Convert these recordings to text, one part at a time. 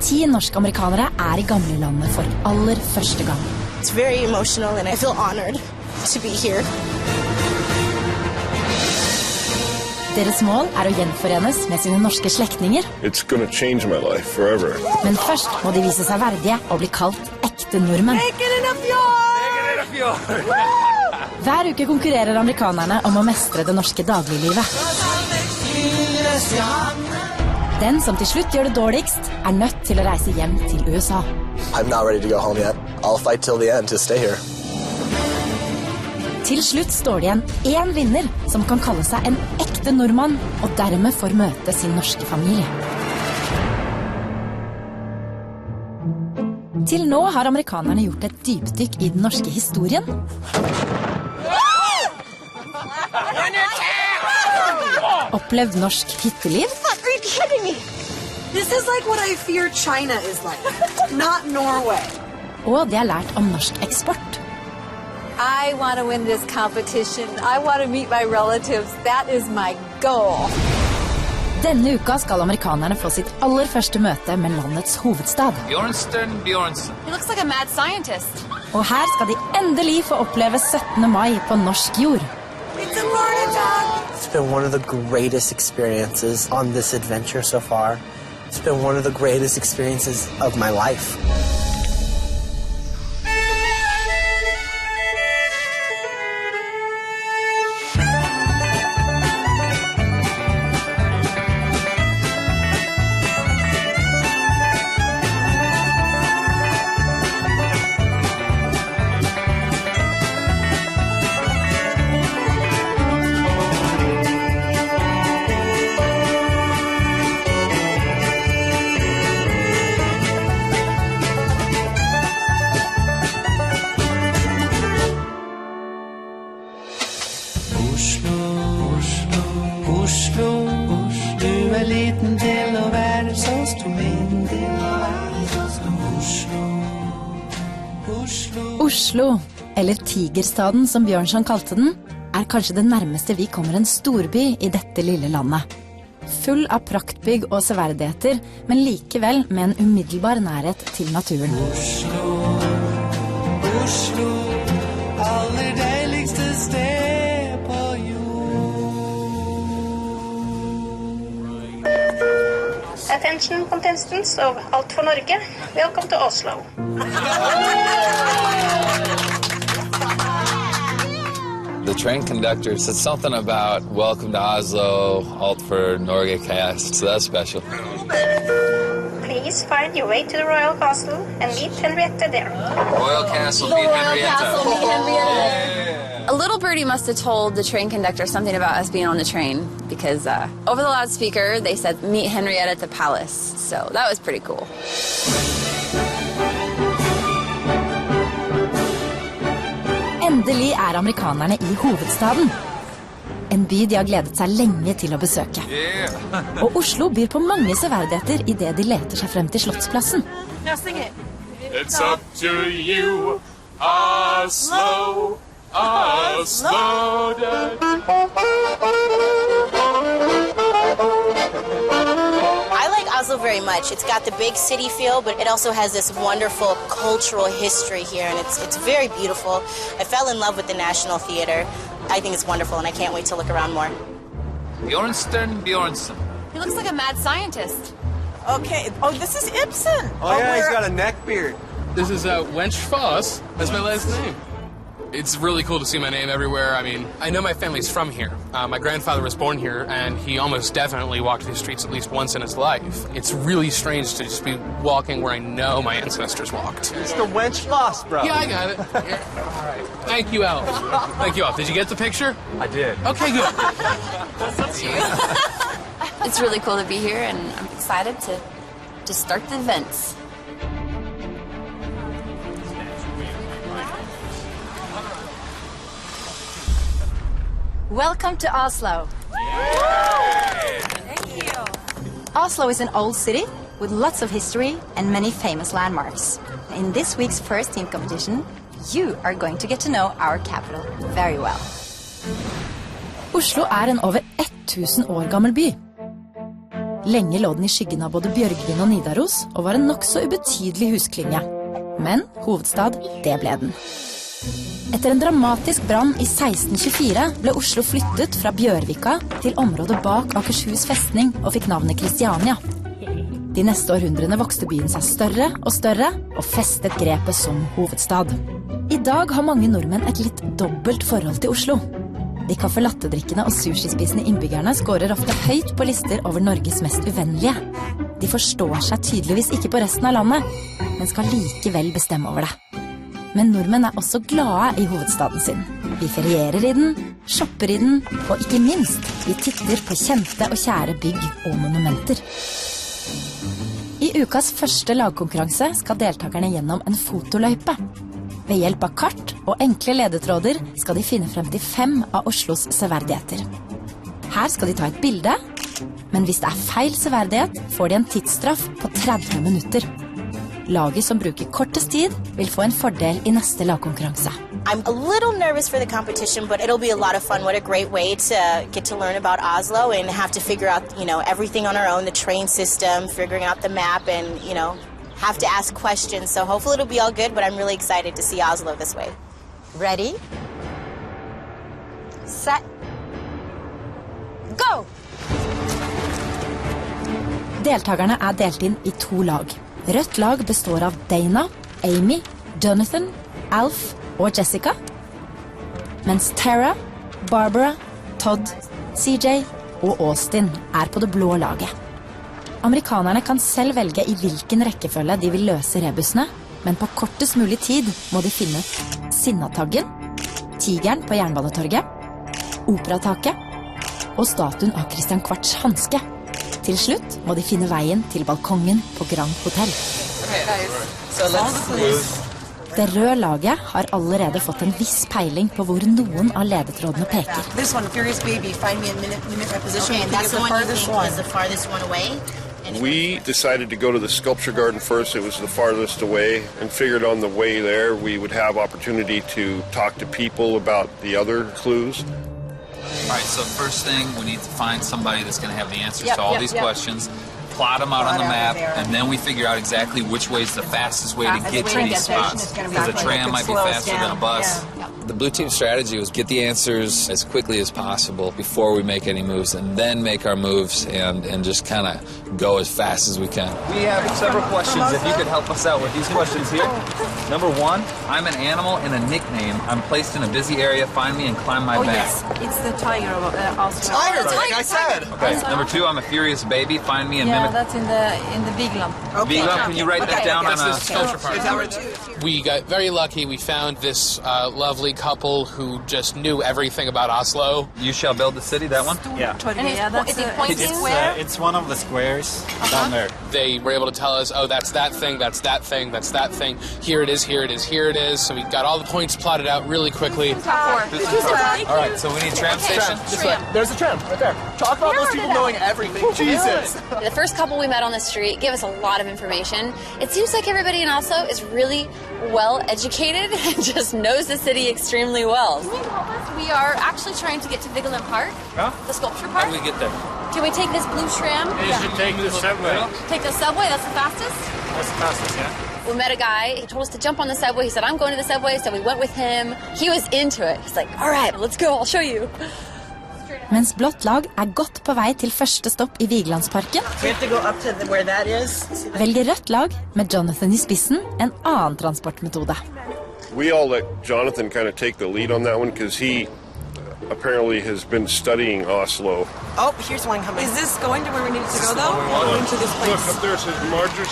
10 norsk-amerikanere I gamlelandet for aller første gang. It's very emotional and I feel honored to be here. Deres mål å gjenforenes med sine norske slektninger. It's gonna change my life forever. Men først må de vise seg verdige og bli kalt ekte nordmenn. Hver uke konkurrerer amerikanerne om å mestre det norske dagliglivet. Den som til slutt gjør det dårligst, nødt til å reise hjem til USA. I'm not ready to go home yet. I'll fight till the end to stay here. Til slutt står det igjen en vinner som kan kalle seg en ekte nordmann og dermed får møte sin norske familie. Til nå har amerikanerne gjort et dypdykk I den norske historien. Opplevd norsk hytteliv. Are you kidding me? This is like what I fear China is like, not Norway. Og de har lært om norsk eksport. I want to win this competition. I want to meet my relatives. That is my goal. Denne uka skal amerikanerne få sitt aller første møte med landets hovedstad. Bjørnsen. He looks like a mad scientist. Og her skal de endelig få oppleve 17. mai på norsk jord. It's been one of the greatest experiences on this adventure so far. It's been one of the greatest experiences of my life. Oslo, eller Tigerstaden som Bjørnson kalte den, kanskje det nærmeste vi kommer en storby I dette lille landet. Full av praktbygg og severdigheter, men likevel med en umiddelbar nærhet til naturen. Oslo, aller deiligste sted på jord. Attention contestants of For Norge, welcome to Oslo. The train conductor said something about welcome to Oslo, Alt for Norge cast, so that's special. Please find your way to the Royal Castle and meet Henrietta there. Royal Castle, meet Henrietta. A little birdie must have told the train conductor something about us being on the train because over the loudspeaker they said meet Henrietta at the palace, so that was pretty cool. Endelig amerikanerne I hovedstaden. En by de har gledet seg lenge til å besøke. Og Oslo byr på mange severdigheter I det de leter seg frem til Slottsplassen. It's up to you, Oslo, Oslo. I like Oslo very much. It's got the big city feel, but it also has this wonderful cultural history here, and it's very beautiful. I fell in love with the National Theater. I think it's wonderful, and I can't wait to look around more. Bjørnsen. He looks like a mad scientist. Okay, oh, this is Ibsen. Oh yeah, he's got a neck beard. This is Wench Foss. That's my last name. It's really cool to see my name everywhere. I mean, I know my family's from here. My grandfather was born here, and he almost definitely walked these streets at least once in his life. It's really strange to just be walking where I know my ancestors walked. It's the Wench Foss, bro. Yeah, I got it. Yeah. All right. Thank you, Alf. Thank you, Alf. Did you get the picture? I did. Okay, good. It's really cool to be here, and I'm excited to start the events. Welcome to Oslo. Thank you. Oslo is an old city with lots of history and many famous landmarks. In this week's first team competition, you are going to get to know our capital very well. Oslo en over 1000 år gammel by. Lenge lå den i skyggen av både Bjørgvin og Nidaros, og var en nokså ubetydelig husklynge. Men hovedstad, det ble den. Etter en dramatisk brann i 1624 ble Oslo flyttet fra Bjørvika til området bak Akershus festning og fikk navnet Kristiania. De neste århundrene vokste byen seg større og festet grepet som hovedstad. I dag har mange nordmenn et litt dobbelt forhold til Oslo. De kaffe-latte-drikkende og sushispisende innbyggerne skårer ofte høyt på lister over Norges mest uvennlige. De forstår seg tydeligvis ikke på resten av landet, men skal likevel bestemme over det. Men nordmenn er også glade i hovedstaden sin. Vi ferierer i den, shopper i den, og ikke minst, vi titter på kjente og kjære bygg og monumenter. I ukas første lagkonkurranse skal deltakerne gjennom en fotoløype. Ved hjelp av kart og enkle ledetråder skal de finne frem til 5 av Oslos severdigheter. Her skal de ta et bilde, men hvis det er feil severdighet, får de en tidsstraff på 30 minutter. Laget som bruker kortest tid vil få en fordel i neste lagkonkurranse. I'm a little nervous for the competition, but it'll be a lot of fun. What a great way to get to learn about Oslo and have to figure out, everything on our own, the train system, figuring out the map, and, have to ask questions. So hopefully it'll be all good, but I'm really excited to see Oslo this way. Ready? Set. Go! Deltakerne er delt inn i 2 lag. Rødt lag består av Dana, Amy, Jonathan, Alf og Jessica, mens Tara, Barbara, Todd, CJ og Austin er på det blå laget. Amerikanerne kan selv velge i hvilken rekkefølge de vil løse rebusene, men på kortest mulig tid må de finne Sinnataggen, Tigeren på Jernbanetorget, Operataket og statuen av Christian Kvarts hanske. Til slutt må de finne veien til balkongen på Grand Hotel. Det røde laget har allerede fått en viss peiling på hvor noen av ledetrådene peker. This one, Furious Baby, find me a minute position. Okay, that's the one you think was the farthest one away? We decided to go to the sculpture garden first. It was the farthest away, and figured on the way there we would have opportunity to talk to people about the other clues. All right, so first thing, we need to find somebody that's going to have the answers to all these questions, plot them out on the map, and then we figure out exactly which way is the fastest way to get to these spots. Because a tram might be faster than a bus. The blue team strategy was get the answers as quickly as possible before we make any moves, and then make our moves and just kind of go as fast as we can. We have several questions. If you could help us out with these questions here. Number 1, I'm an animal and a nickname. I'm placed in a busy area. Find me and climb my back. Yes, it's the tiger. tiger, like I said. Okay. Number 2, I'm a furious baby. Find me and mimic. That's in the Vigeland. Okay. Vigeland, can you write that down on a sculpture park? We got very lucky. We found this lovely couple who just knew everything about Oslo. You shall build the city, that one? Yeah. Is it pointing where? It's one of the squares down there. They were able to tell us, oh, that's that thing, that's that thing, that's that thing. Here it is, here it is, here it is. So we got all the points plotted out really quickly. All right, so we need tram station. This way. There's a tram right there. Talk about those people knowing everything. Jesus. The first couple we met on the street gave us a lot of information. It seems like everybody in Oslo is really well educated and just knows the city extremely well. Can you help us? We are actually trying to get to Vigeland Park, the sculpture park. How do we get there? Can we take this blue tram? You should take the subway. Take the subway? That's the fastest? That's the fastest, yeah. We met a guy, he told us to jump on the subway. He said, I'm going to the subway, so we went with him. He was into it. He's like, all right, let's go, I'll show you. Mens blått lag er godt på vei til første stopp i Vigelandsparken, velger rødt lag, med Jonathan i spissen, en annen transportmetode. We all let Jonathan kind of take the lead on that one because he apparently has been studying Oslo. Oh, here's one coming. Is this going to where we need to go, though? Going to this place. Look, up there it says Marjorie.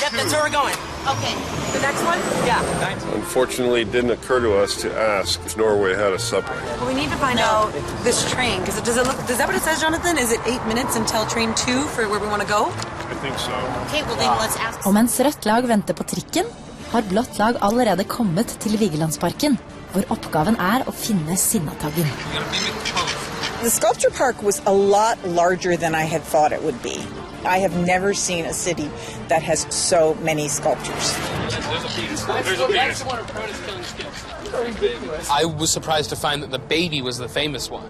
Yep, that's where we're going. Okay. The next one? Yeah. Unfortunately, it didn't occur to us to ask if Norway had a subway. Well, we need to find out this train, because does that what it says, Jonathan? Is it 8 minutes until train 2 for where we want to go? I think so. Okay, well then let's ask. Og mens rødt lag venter på trikken, har blått lag allerede kommet til Vigelandsparken, hvor oppgaven er å finne Sinnataggen. The sculpture park was a lot larger than I had thought it would be. I have never seen a city that has so many sculptures. I was surprised to find that the baby was the famous one.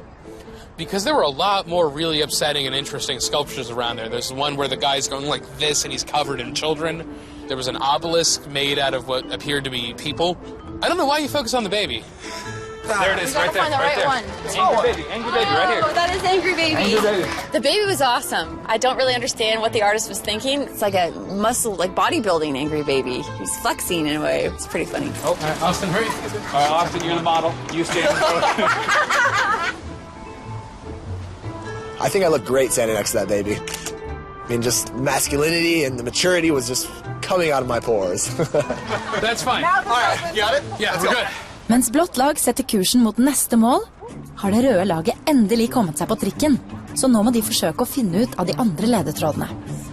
because there were a lot more really upsetting and interesting sculptures around there. There's one where the guy's going like this and he's covered in children. There was an obelisk made out of what appeared to be people. I don't know why you focus on the baby. There it is, right there, right there. Angry baby, right here. Oh, that is Angry Baby. Angry baby. The baby was awesome. I don't really understand what the artist was thinking. It's like a muscle, like bodybuilding Angry Baby. He's flexing in a way. It's pretty funny. Oh, all right, Austin, hurry. All right, Austin, you're the model. You stand in front. I think I look great standing next to that baby. I mean, just masculinity and the maturity was just coming out of my pores. That's fine. All right, you got it? Yeah, we're good. Mens blått lag setter kursen mot neste mål, har det røde laget endelig kommet seg på trikken. Så nå må de forsøke å finne ut av de andre ledetrådene.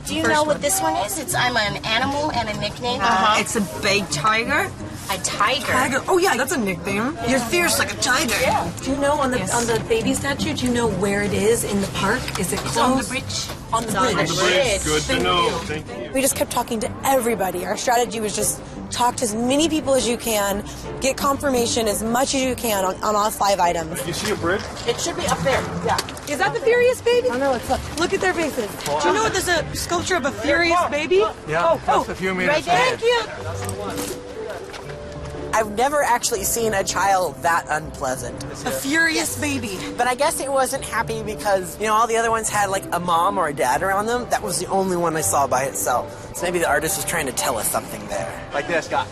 Do you know what this one is? I'm an animal and a nickname. It's a big tiger. A tiger. Tiger. Oh yeah, that's a nickname. You're fierce like a tiger. Yeah. Do you know on the baby statue? Do you know where it is in the park? Is it close? On the bridge. On the bridge. Good to know. Thank you. We just kept talking to everybody. Our strategy was just talk to as many people as you can, get confirmation as much as you can on all 5 items. You see a bridge? It should be up there. Yeah. Is that the furious baby? Oh no, it's Look at their faces. Do you know there's a sculpture of a furious baby? Yeah, just a few meters. Right there. Thank you. I've never actually seen a child that unpleasant. A furious baby. But I guess it wasn't happy because, you know, all the other ones had like a mom or a dad around them. That was the only one I saw by itself. So maybe the artist was trying to tell us something there. Like this, Scott.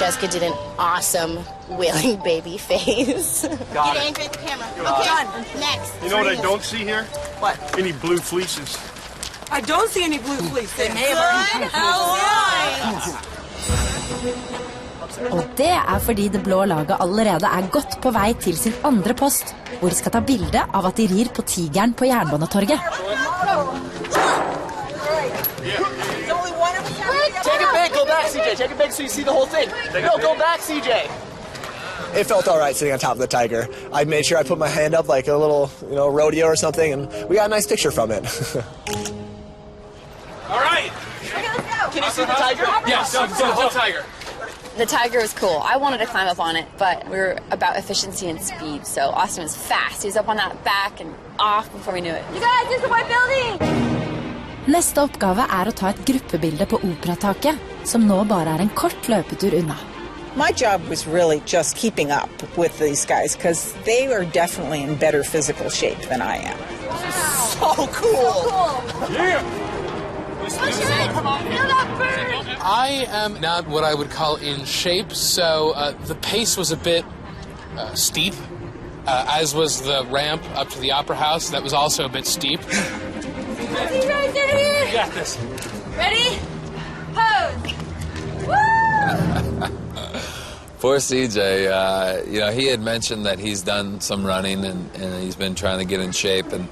Jessica did an awesome wailing baby face. Got Get it. angry at the camera. Okay, done. Next. You know what I don't see here? What? Any blue fleeces. I don't see any blue fleece. Good. How long? Og det er fordi det blå laget allerede er godt på vei til sin andre post, hvor de skal ta bilde av at de rir på tigeren på Jernbanetorget. Take it big, go back, CJ. Take it big so you see the whole thing. No, go back, CJ. It felt all right sitting on top of the tiger. I made sure I put my hand up like a little, you know, rodeo or something, and we got a nice picture from it. All right. Can you see the tiger? Yes, the tiger. The tiger was cool. I wanted to climb up on it, but we were about efficiency and speed, so Austin was fast. He was up on that back and off before we knew it. You guys, there's the white building! Neste oppgave er å ta et gruppebilde på operataket, som nå bare er en kort løpetur unna. My job was really just keeping up with these guys because they are definitely in better physical shape than I am. So cool. Yeah. I am not what I would call in shape, so the pace was a bit steep, as was the ramp up to the Opera House. That was also a bit steep. You guys are here. You got this. Ready? Pose. Woo! Poor CJ, you know, he had mentioned that he's done some running and he's been trying to get in shape, and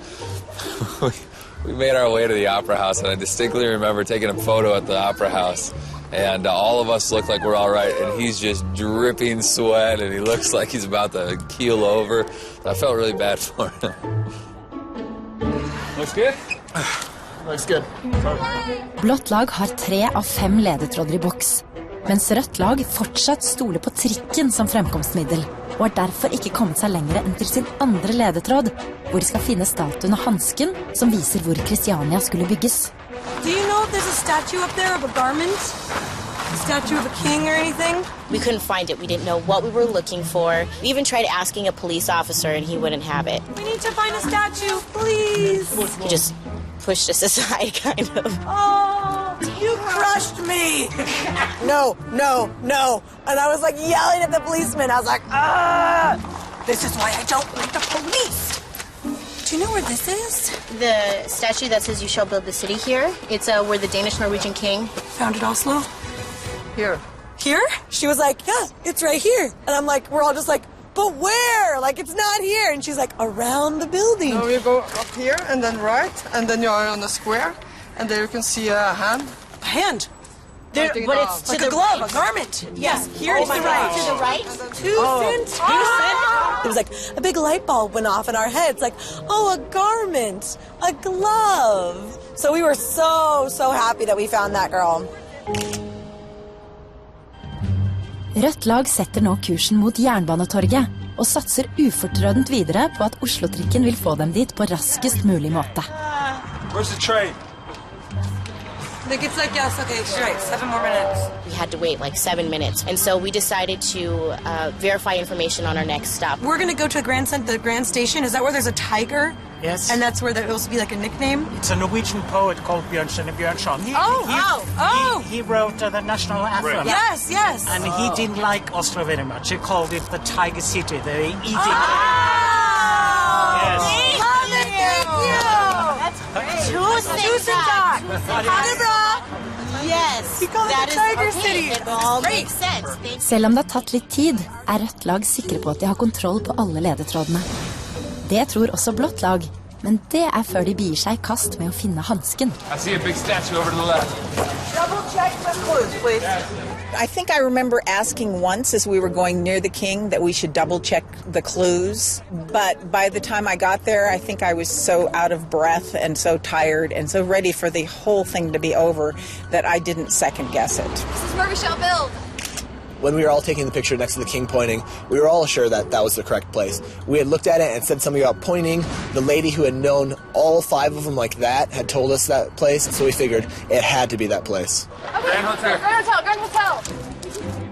we made our way to the Opera House, and I distinctly remember taking a photo at the Opera House, and all of us look like we're all right, and he's just dripping sweat, and he looks like he's about to keel over. I felt really bad for him. Looks good? Looks good. Blått lag har 3 av 5 ledetråder i boks, mens rødt lag fortsatt stoler på trikken som fremkomstmiddel, og har derfor ikke kommet seg lenger enn til sin andre ledetråd, hvor de skal finne statuen og hansken som viser hvor Kristiania skulle bygges. Do you know if there's a statue up there of a garment? A statue of a king or anything? We couldn't find it. We didn't know what we were looking for. We even tried asking a police officer and he wouldn't have it. We need to find a statue, please. He just pushed us aside, kind of. Oh, you crushed me. No. And I was like yelling at the policeman. I was like, ah! This is why I don't like the police. Do you know where this is? The statue that says you shall build the city here. It's where the Danish-Norwegian king founded Oslo. Here? She was like, yeah, it's right here. And I'm like, we're all just like, but where? Like, it's not here. And she's like, around the building. No, you go up here and then right, and then you are on the square, and there you can see a hand. A hand? There, but it's to like the a glove, right. a garment. Yes, here is the right. To the right. 2 cents. It was like a big light bulb went off in our heads. Like, oh, a garment, a glove. So we were so happy that we found that girl. Rødt lag setter nå kursen mot Jernbanetorget, og satser ufortrødent videre på at Oslo-trikken vil få dem dit på raskest mulig måte. Where's the train? Nick, it's like, yes, okay, straight. 7 more minutes. We had to wait like 7 minutes, and so we decided to verify information on our next stop. We're going to go to the Grand Station. Is that where there's a tiger? Yes. And that's where there will also be like a nickname? It's a Norwegian poet called Bjørnstjerne Bjørnson. He wrote the national anthem. Yes, yes. And he didn't like Oslo very much. He called it the Tiger City, the eating. Yes. Tusen takk. Ha det bra. Yes, that is okay. It all makes sense. Selv om det har tatt litt tid, er rødt lag sikre på at de har kontroll på alle ledetrådene. Det tror også blått lag, men det er før de bier seg i kast med å finne hansken. I see a big statue over to the left. Double check the clues, please. I think I remember asking once as we were going near the king that we should double check the clues. But by the time I got there, I think I was so out of breath and so tired and so ready for the whole thing to be over that I didn't second guess it. This is where we shall build. When we were all taking the picture next to the king pointing, we were all sure that that was the correct place. We had looked at it and said something about pointing. The lady who had known all 5 of them like that had told us that place, so we figured it had to be that place. Okay, Grand Hotel, Grand Hotel.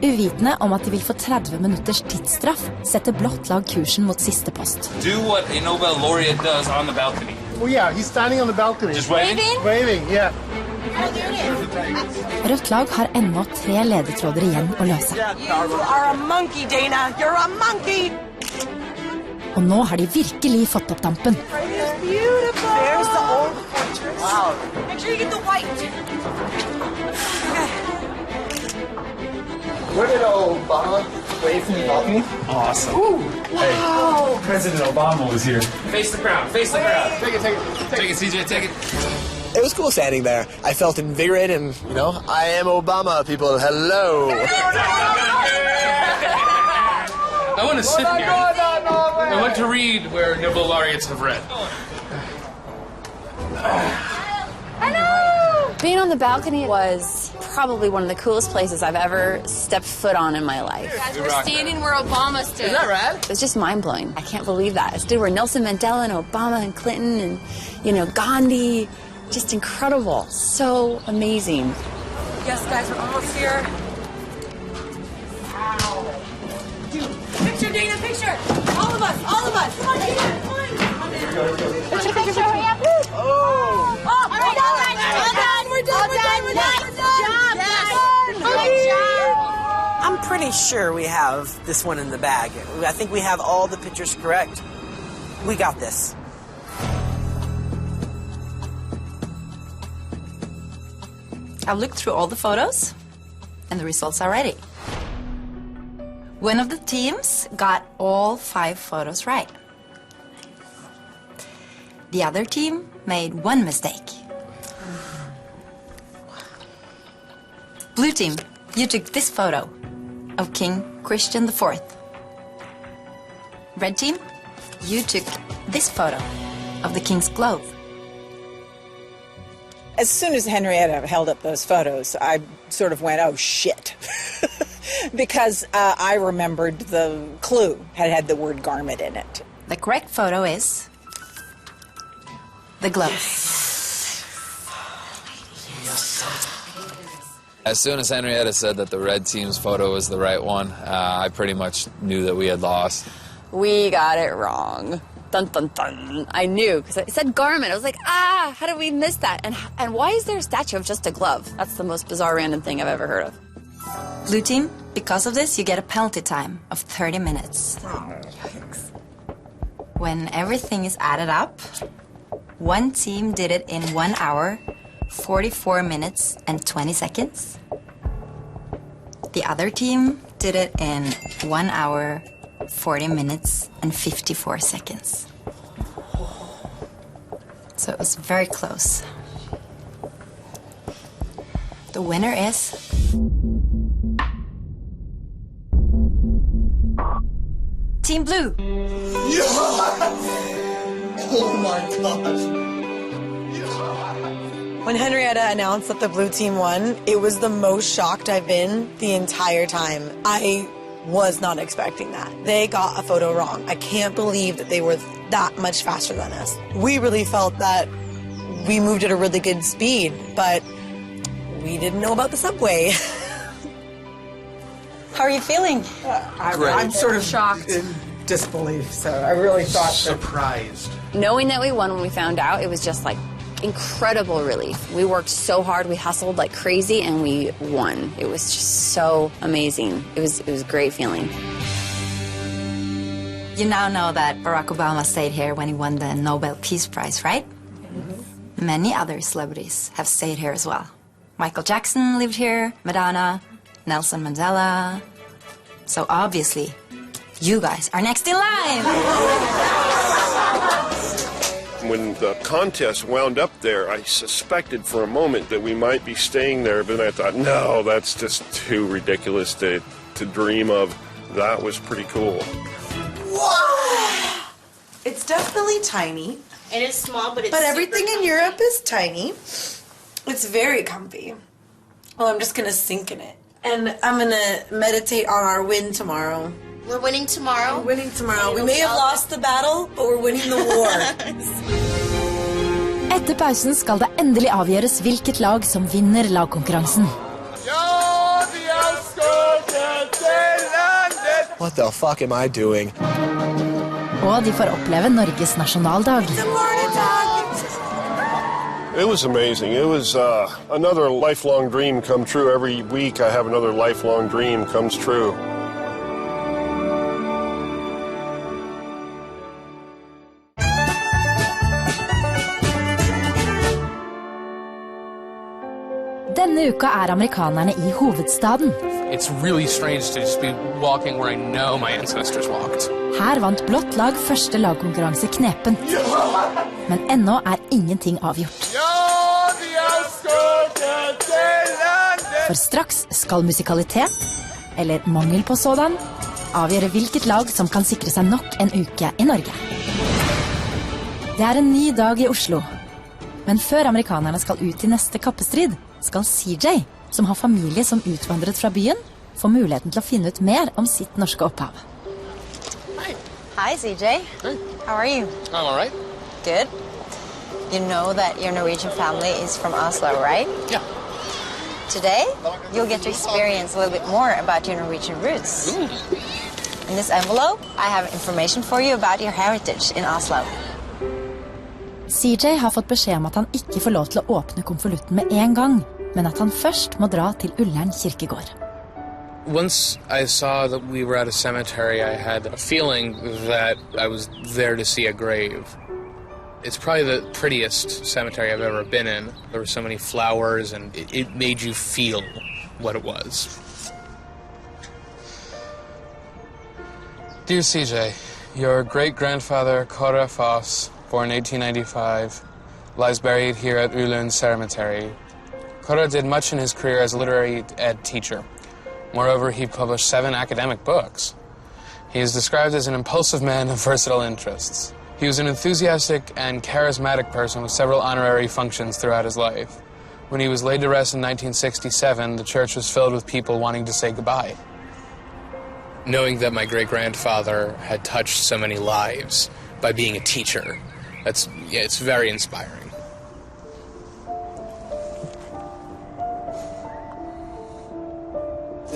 Uvitende om at de vil få 30 minutters tidsstraff, setter blått lag kursen mot siste post. Do what a Nobel laureate does on the balcony. Oh yeah, he's standing on the balcony. Just waving? Waving, yeah. Rødt lag har ennå 3 ledetråder igjen å løse. You are a monkey, Dana. You're a monkey. Og nå har de virkelig fått opp dampen. It's beautiful. There's the old fortress. Wow. Make sure you get the white. Okay. Where did Obama wave from the balcony? Awesome. Ooh, wow. Hey, President Obama was here. Face the crowd, face the crowd. Take it, CJ, take it. It was cool standing there. I felt invigorated and, you know, I am Obama, people. Hello. I want to sit here. I want to read where Nobel laureates have read. Being on the balcony was probably one of the coolest places I've ever stepped foot on in my life. Guys, we're standing where Obama stood. Is that rad? It's just mind-blowing. I can't believe that. I stood where Nelson Mandela and Obama and Clinton and, you know, Gandhi. Just incredible. So amazing. Yes, guys, we're almost here. Wow. Picture, Dana, picture. All of us. Come on, Dana, come on. Picture, hurry up. Oh, we're done. I'm pretty sure we have this one in the bag. I think we have all the pictures correct. We got this. I've looked through all the photos, and the results are ready. One of the teams got all 5 photos right. The other team made 1 mistake. Blue team, you took this photo of King Christian IV. Red team, you took this photo of the King's Glove. As soon as Henrietta held up those photos, I sort of went, oh, shit. Because I remembered the clue had the word garment in it. The correct photo is the glove. As soon as Henrietta said that the red team's photo was the right one, I pretty much knew that we had lost. We got it wrong. Dun, dun, dun. I knew, because it said garment. I was like, how did we miss that? And why is there a statue of just a glove? That's the most bizarre random thing I've ever heard of. Blue team, because of this, you get a penalty time of 30 minutes. When everything is added up, one team did it in 1 hour, 44 minutes, and 20 seconds. The other team did it in 1 hour, 40 minutes, and 54 seconds. So it was very close. The winner is... Team Blue. Yes! Oh my gosh. When Henrietta announced that the blue team won, it was the most shocked I've been the entire time. I was not expecting that. They got a photo wrong. I can't believe that they were that much faster than us. We really felt that we moved at a really good speed, but we didn't know about the subway. How are you feeling? I'm sort of shocked. In disbelief, so I really thought surprised. Knowing that we won when we found out, it was just like incredible relief. We worked so hard, we hustled like crazy, and we won. It was just so amazing. It was a great feeling. You now know that Barack Obama stayed here when he won the Nobel Peace Prize, right? Mm-hmm. Many other celebrities have stayed here as well. Michael Jackson lived here, Madonna, Nelson Mandela. So obviously, you guys are next in line. When the contest wound up there, I suspected for a moment that we might be staying there, but I thought, no, that's just too ridiculous to dream of. That was pretty cool. Wow! It's definitely tiny. It is small, but it's everything in Europe is tiny. It's very comfy. Well, I'm just gonna sink in it. And I'm gonna meditate on our win tomorrow. We're winning tomorrow? We're winning tomorrow. We may have lost the battle, but we're winning the war. Etter pausen skal det endelig avgjøres hvilket lag som vinner lagkonkurransen. What the fuck am I doing? Og de får oppleve Norges nasjonaldag. It was amazing. It was another lifelong dream come true. Every week I have another lifelong dream comes true. Denne uka amerikanerne I hovedstaden. It's really strange to just be walking where I know my ancestors walked. Her vant blått lag første lagkonkurranse knepent. Men ennå ingenting avgjort. For straks skal musikalitet, eller mangel på sådan, avgjøre hvilket lag som kan sikre seg nok en uke I Norge. Det en ny dag I Oslo. Men før amerikanerne skal ut I neste kappestrid, skal CJ, som har familie som utvandret fra byen, få muligheten til å finne ut mer om sitt norske opphav. Hi, CJ. Hey. How are you? I'm all right. Good. You know that your Norwegian family is from Oslo, right? Yeah. Today, you'll get to experience a little bit more about your Norwegian roots. Ooh. In this envelope, I have information for you about your heritage in Oslo. CJ har fått beskjed om at han ikke får lov til å åpne konvolutten med en gang, men at han først må dra til Ullern kirkegård. Once I saw that we were at a cemetery, I had a feeling that I was there to see a grave. It's probably the prettiest cemetery I've ever been in. There were so many flowers, and it made you feel what it was. Dear CJ, your great-grandfather, Kåre Foss, born 1895, lies buried here at Ullern Cemetery. Kåre did much in his career as a literary ed teacher. Moreover, he published 7 academic books. He is described as an impulsive man of versatile interests. He was an enthusiastic and charismatic person with several honorary functions throughout his life. When he was laid to rest in 1967, the church was filled with people wanting to say goodbye. Knowing that my great-grandfather had touched so many lives by being a teacher, it's very inspiring.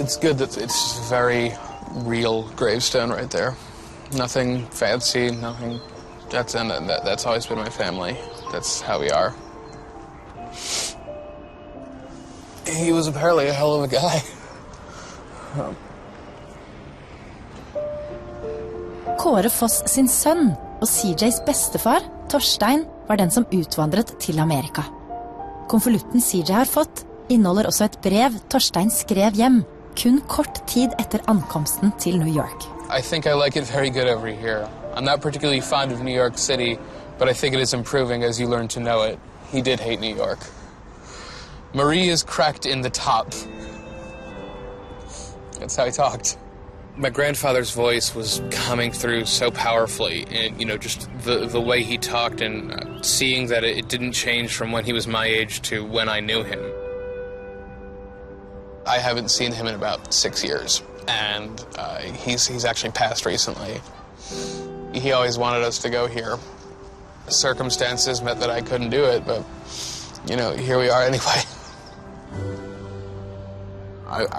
It's good that it's a very real gravestone right there. Nothing fancy, nothing. That's always been my family. That's how we are. He was apparently a hell of a guy. Kåre Foss sin sønn og CJs bestefar, Torstein, var den som utvandret til Amerika. Konvolutten CJ har fått inneholder også et brev Torstein skrev hjem, kun kort tid etter ankomsten til New York. I think I like it very good over here. I'm not particularly fond of New York City, but I think it is improving as you learn to know it. He did hate New York. Marie is cracked in the top. That's how he talked. My grandfather's voice was coming through so powerfully, and just the way he talked, and seeing that it didn't change from when he was my age to when I knew him. I haven't seen him in about 6 years, and he's actually passed recently. He always wanted us to go here. Circumstances meant that I couldn't do it, but, you know, here we are anyway.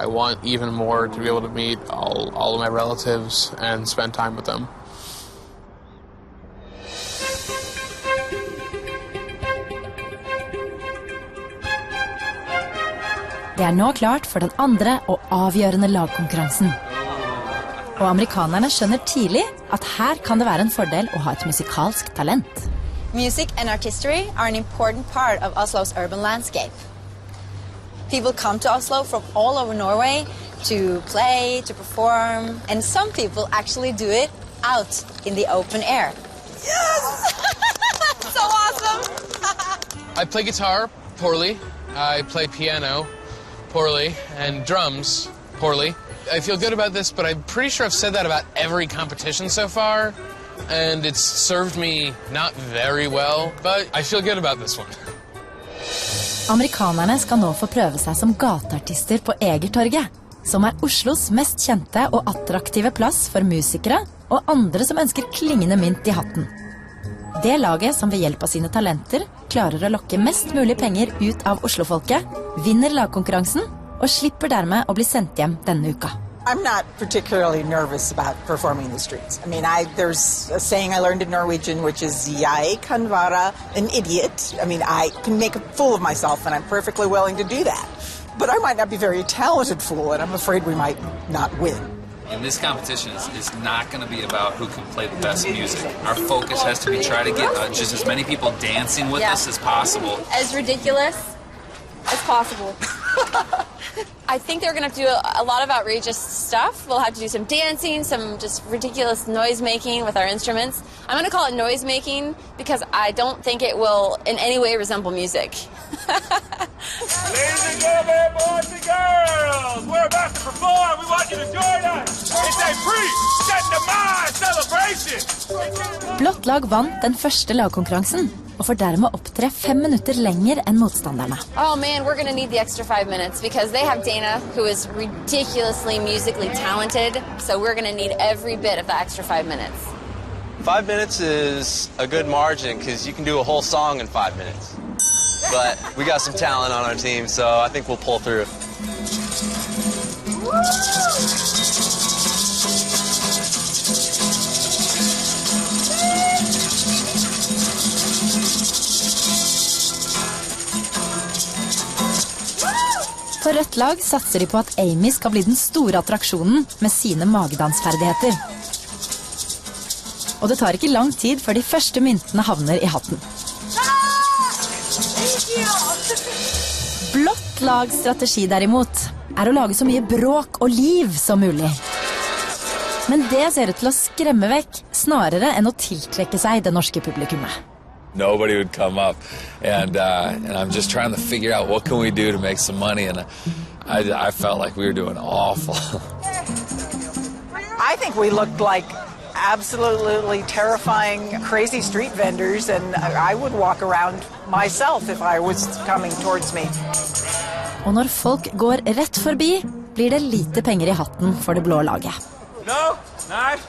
I want even more to be able to meet all of my relatives and spend time with them. Det nå klart for den andre og avgjørende lagkonkurransen. Og amerikanerne skjønner tidlig at her kan det være en fordel å ha et musikalsk talent. Music and artistry are an important part of Oslo's urban landscape. People come to Oslo from all over Norway to play, to perform, and some people actually do it out in the open air. Yes! So awesome! I play guitar poorly. I play piano poorly, and drums poorly. I feel good about this, but I'm pretty sure I've said that about every competition so far, and it's served me not very well, but I feel good about this one. Amerikanerne skal nå få prøve seg som gateartister på Egertorget, som Oslos mest kjente og attraktive plass for musikere og andre som ønsker klingende mynt i hatten. Det laget som ved hjelp av sine talenter klarer å lokke mest mulig penger ut av Oslo-folket, vinner lagkonkurransen og slipper dermed å bli sendt hjem denne uka. I'm not particularly nervous about performing in the streets. I mean, there's a saying I learned in Norwegian, which is "Jeg kan være an idiot." I mean, I can make a fool of myself, and I'm perfectly willing to do that. But I might not be a very talented fool, and I'm afraid we might not win. And this competition is not going to be about who can play the best music. Our focus has to be try to get just as many people dancing with us as possible. As ridiculous as possible. I think they're going to have to do a lot of outrageous stuff. We'll have to do some dancing, some just ridiculous noise making with our instruments. I'm going to call it noise making because I don't think it will in any way resemble music. Ladies and gentlemen, boys and girls, we're about to perform. We want you to join us. It's a free, set the mind celebration. Blått lag vant den første lagkonkurransen, og får dermed opptre 5 minutter lenger enn motstanderne. Oh man, we're going to need the extra 5 minutes because they have Dana, who is ridiculously musically talented, so we're going to need every bit of the extra 5 minutes. 5 minutes is a good margin because you can do a whole song in 5 minutes. But we got some talent on our team, so I think we'll pull through. På rødt lag satser de på at Amy skal bli den store attraksjonen med sine magedansferdigheter. Og det tar ikke lang tid før de første myntene havner i hatten. Blått lags strategi derimot å lage så mye bråk og liv som mulig. Men det ser ut til å skremme vekk snarere enn å tiltrekke seg det norske publikummet. Nobody would come up, and I'm just trying to figure out what can we do to make some money, and I felt like we were doing awful. I think we looked like absolutely terrifying, crazy street vendors, and I would walk around myself if I was coming towards me. Og når folk går rett forbi, blir det lite penger i hatten for det blå laget. No, nice.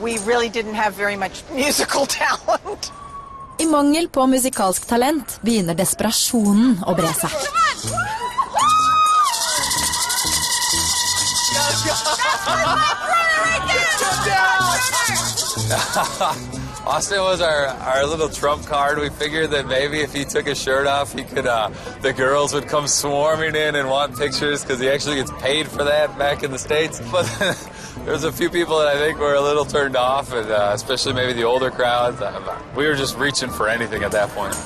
We really didn't have very much musical talent. I mangel på musikalsk talent begynner desperasjonen å bre seg. Austin was our little trump card. We figured that maybe if he took his shirt off, he could. The girls would come swarming in and want pictures because he actually gets paid for that back in the States. But there's a few people that I think were a little turned off, and especially maybe the older crowds. We were just reaching for anything at that point.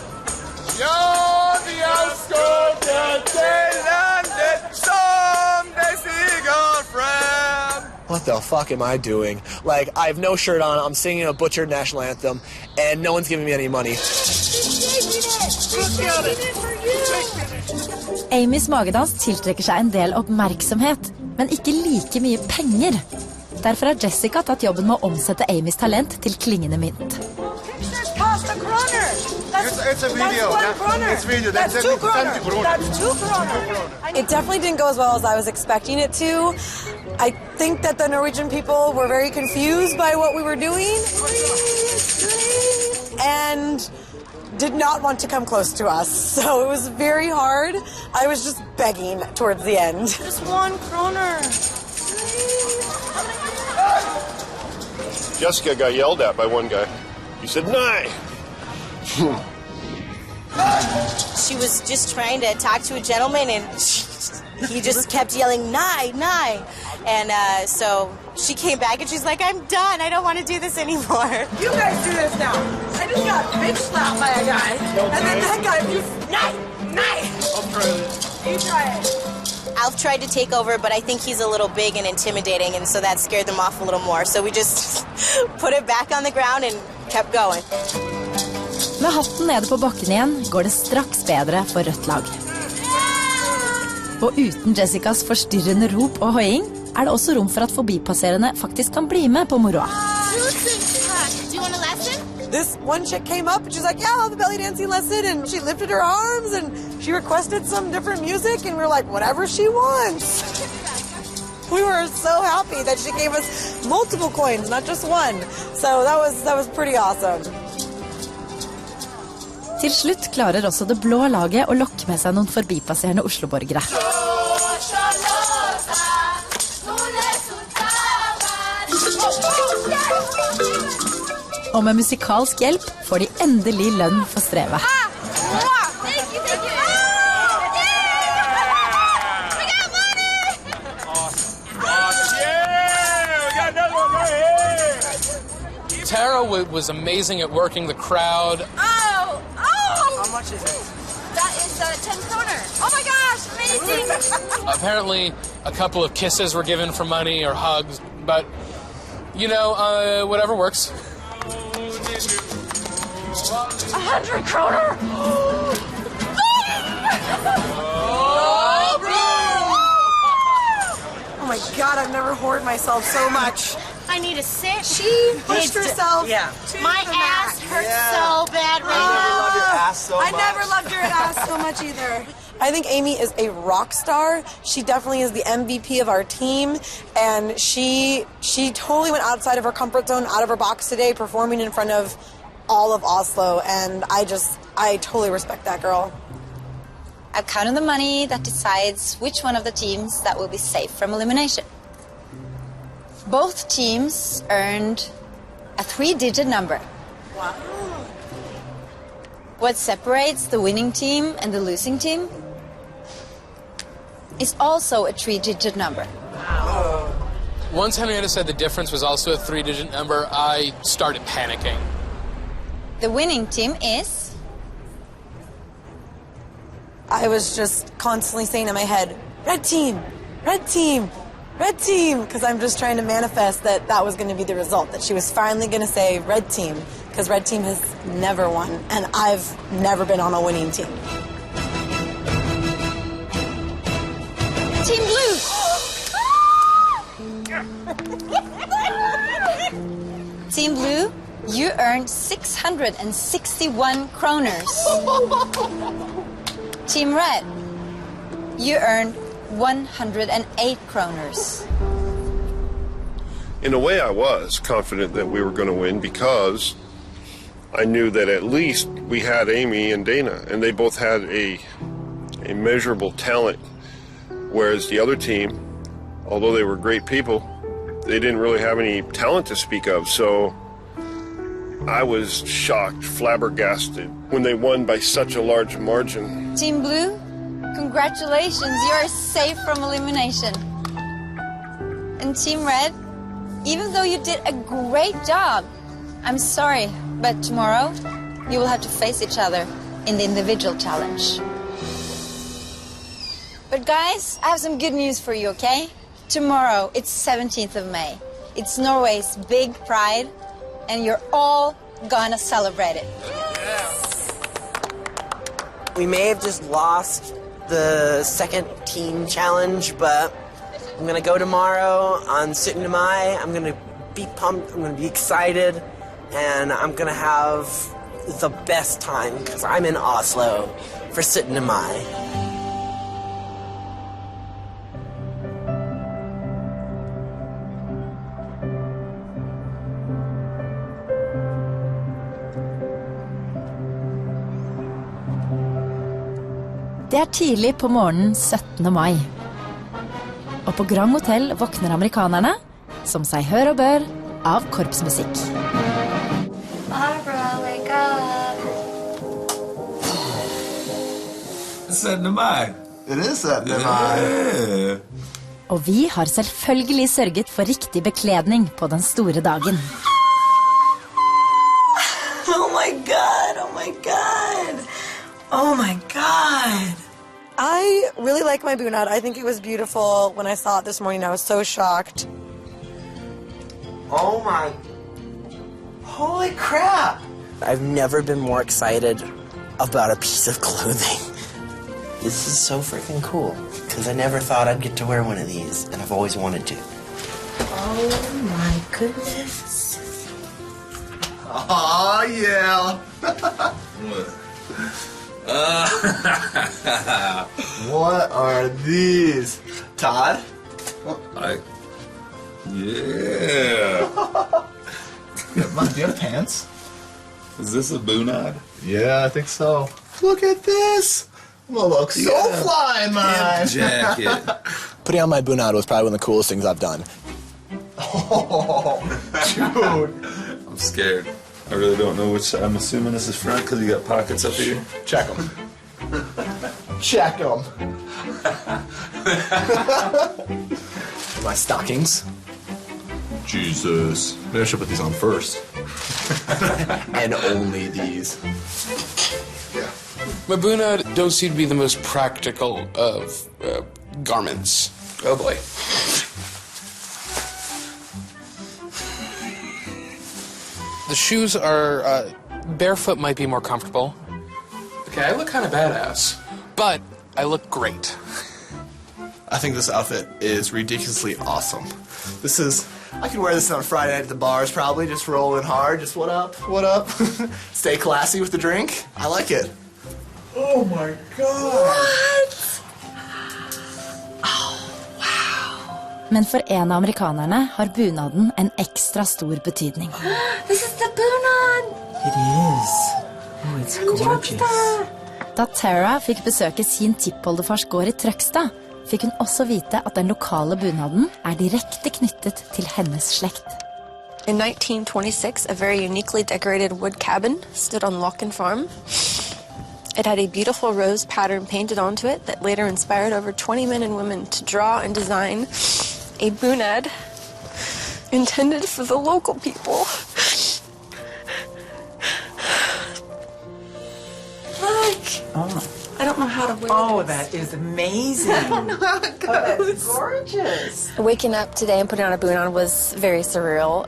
What the fuck am I doing? Like, I have no shirt on, I'm singing a butchered national anthem, and no one's giving me any money. Amys magedans tiltrekker seg en del oppmerksomhet, men ikke like mye penger. Derfor har Jessica tatt jobben med å omsette Amys talent til klingende mynt. Pasta corner. It's a video. That's 1 kroner. It's video. That's 2 kroner. 20 kroner. That's 2 kroner. It definitely didn't go as well as I was expecting it to. I think that the Norwegian people were very confused by what we were doing and did not want to come close to us. So it was very hard. I was just begging towards the end. Just 1 kroner. Jessica got yelled at by one guy. He said, "Nine." She was just trying to talk to a gentleman, and he just kept yelling, "Nine, nine." And so she came back, and she's like, "I'm done. I don't want to do this anymore." You guys do this now. I just got bitch slapped by a guy, and then that guy just, nine. I'll try it. You try it. Alf tried to take over, but I think he's a little big and intimidating, and so that scared them off a little more. So we just put it back on the ground and kept going. Med hatten nede på bakken igjen går det straks bedre for rødt lag. Og uten Jessicas forstyrrende rop og hoiing er det også rom for at forbipasserende faktisk kan bli med på moroa. Do you want a lesson? This one chick came up and she's like, yeah, I'll have a belly dancing lesson. And she lifted her arms and she requested some different music. And we were like, whatever she wants. We were so happy that she gave us multiple coins, not just one. So that was pretty awesome. Til slutt klarer også det blå laget å lokke med seg noen forbipasserende Oslo-borgere. Og med musikalsk hjelp får de endelig lønn for strevet. Tara was amazing at working the crowd. Oh! How much is it? That is 10 kroner. Oh my gosh, amazing! Apparently, a couple of kisses were given for money or hugs, but, you know, whatever works. 100 kroner! Oh my God, I've never hoarded myself so much. I need to sit. She pushed herself. Yeah. My ass hurts so bad right now. I never loved your ass so much either. I think Amy is a rock star. She definitely is the MVP of our team, and she totally went outside of her comfort zone, out of her box today, performing in front of all of Oslo, and I totally respect that girl. I've counted the money that decides which one of the teams that will be safe from elimination. Both teams earned a 3-digit number. Wow. What separates the winning team and the losing team is also a 3-digit number. Wow. Once Henrietta said the difference was also a 3-digit number, I started panicking. The winning team is... I was just constantly saying in my head, red team, red team, red team, because I'm just trying to manifest that was going to be the result, that she was finally going to say red team, because red team has never won, and I've never been on a winning team. Team Blue! Team Blue, you earned 661 kroners. Team Red, you earned 108 kroners. In a way, I was confident that we were going to win because I knew that at least we had Amy and Dana, and they both had a measurable talent, whereas the other team, although they were great people, they didn't really have any talent to speak of. So I was shocked, flabbergasted when they won by such a large margin. Team Blue, congratulations, you are safe from elimination. And Team Red, even though you did a great job, I'm sorry, but tomorrow you will have to face each other in the individual challenge. But guys, I have some good news for you, okay? Tomorrow, it's 17th of May. It's Norway's big pride, and you're all gonna celebrate it. We may have just lost the second team challenge, but I'm gonna go tomorrow on 17. Mai. I'm gonna be pumped, I'm gonna be excited, and I'm gonna have the best time because I'm in Oslo for 17. mai. Det er tidlig på morgenen 17. mai. Og på Grand Hotel våkner amerikanerne, som seg hør og bør, av korpsmusikk. Barbara, wake up. 17. mai. It is 17. mai. Og vi har selvfølgelig sørget for riktig bekledning på den store dagen. Oh my god, oh my god. Oh my god. I really like my bunad. I think it was beautiful. When I saw it this morning, I was so shocked. Oh my... Holy crap! I've never been more excited about a piece of clothing. This is so freaking cool. Because I never thought I'd get to wear one of these, and I've always wanted to. Oh my goodness. Oh, yeah. What are these? Todd? Yeah. Mom, do you have pants? Is this a bunad? Yeah, I think so. Look at this. I'm gonna look so fly, man. Jacket. Putting on my bunad was probably one of the coolest things I've done. Oh, dude. I'm scared. I really don't know which. I'm assuming this is front because you got pockets up here. Check them. Check them. My stockings. Jesus. Maybe I should put these on first. And only these. Yeah. My bunad don't seem to be the most practical of garments. Oh boy. The shoes are, barefoot might be more comfortable. Okay, I look kind of badass, but I look great. I think this outfit is ridiculously awesome. This is, I could wear this on Friday night at the bars probably, just rolling hard, just what up, what up? Stay classy with the drink. I like it. Oh my God. What? Men for en av amerikanerne har bunaden en ekstra stor betydning. This is the bunad. It is. Oh, it's gorgeous. Da Tara fikk besøke sin tippoldefars gård i Trøgstad, fikk hun også vite at den lokale bunaden er direkte knyttet til hennes slekt. In 1926, a very uniquely decorated wood cabin stood on Locken Farm. It had a beautiful rose pattern painted onto it that later inspired over 20 men and women to draw and design a bunad intended for the local people. Look! Oh. I don't know how to wear Oh, this. that is amazing. I don't know how it goes. Oh, that's gorgeous. Waking up today and putting on a bunad was very surreal.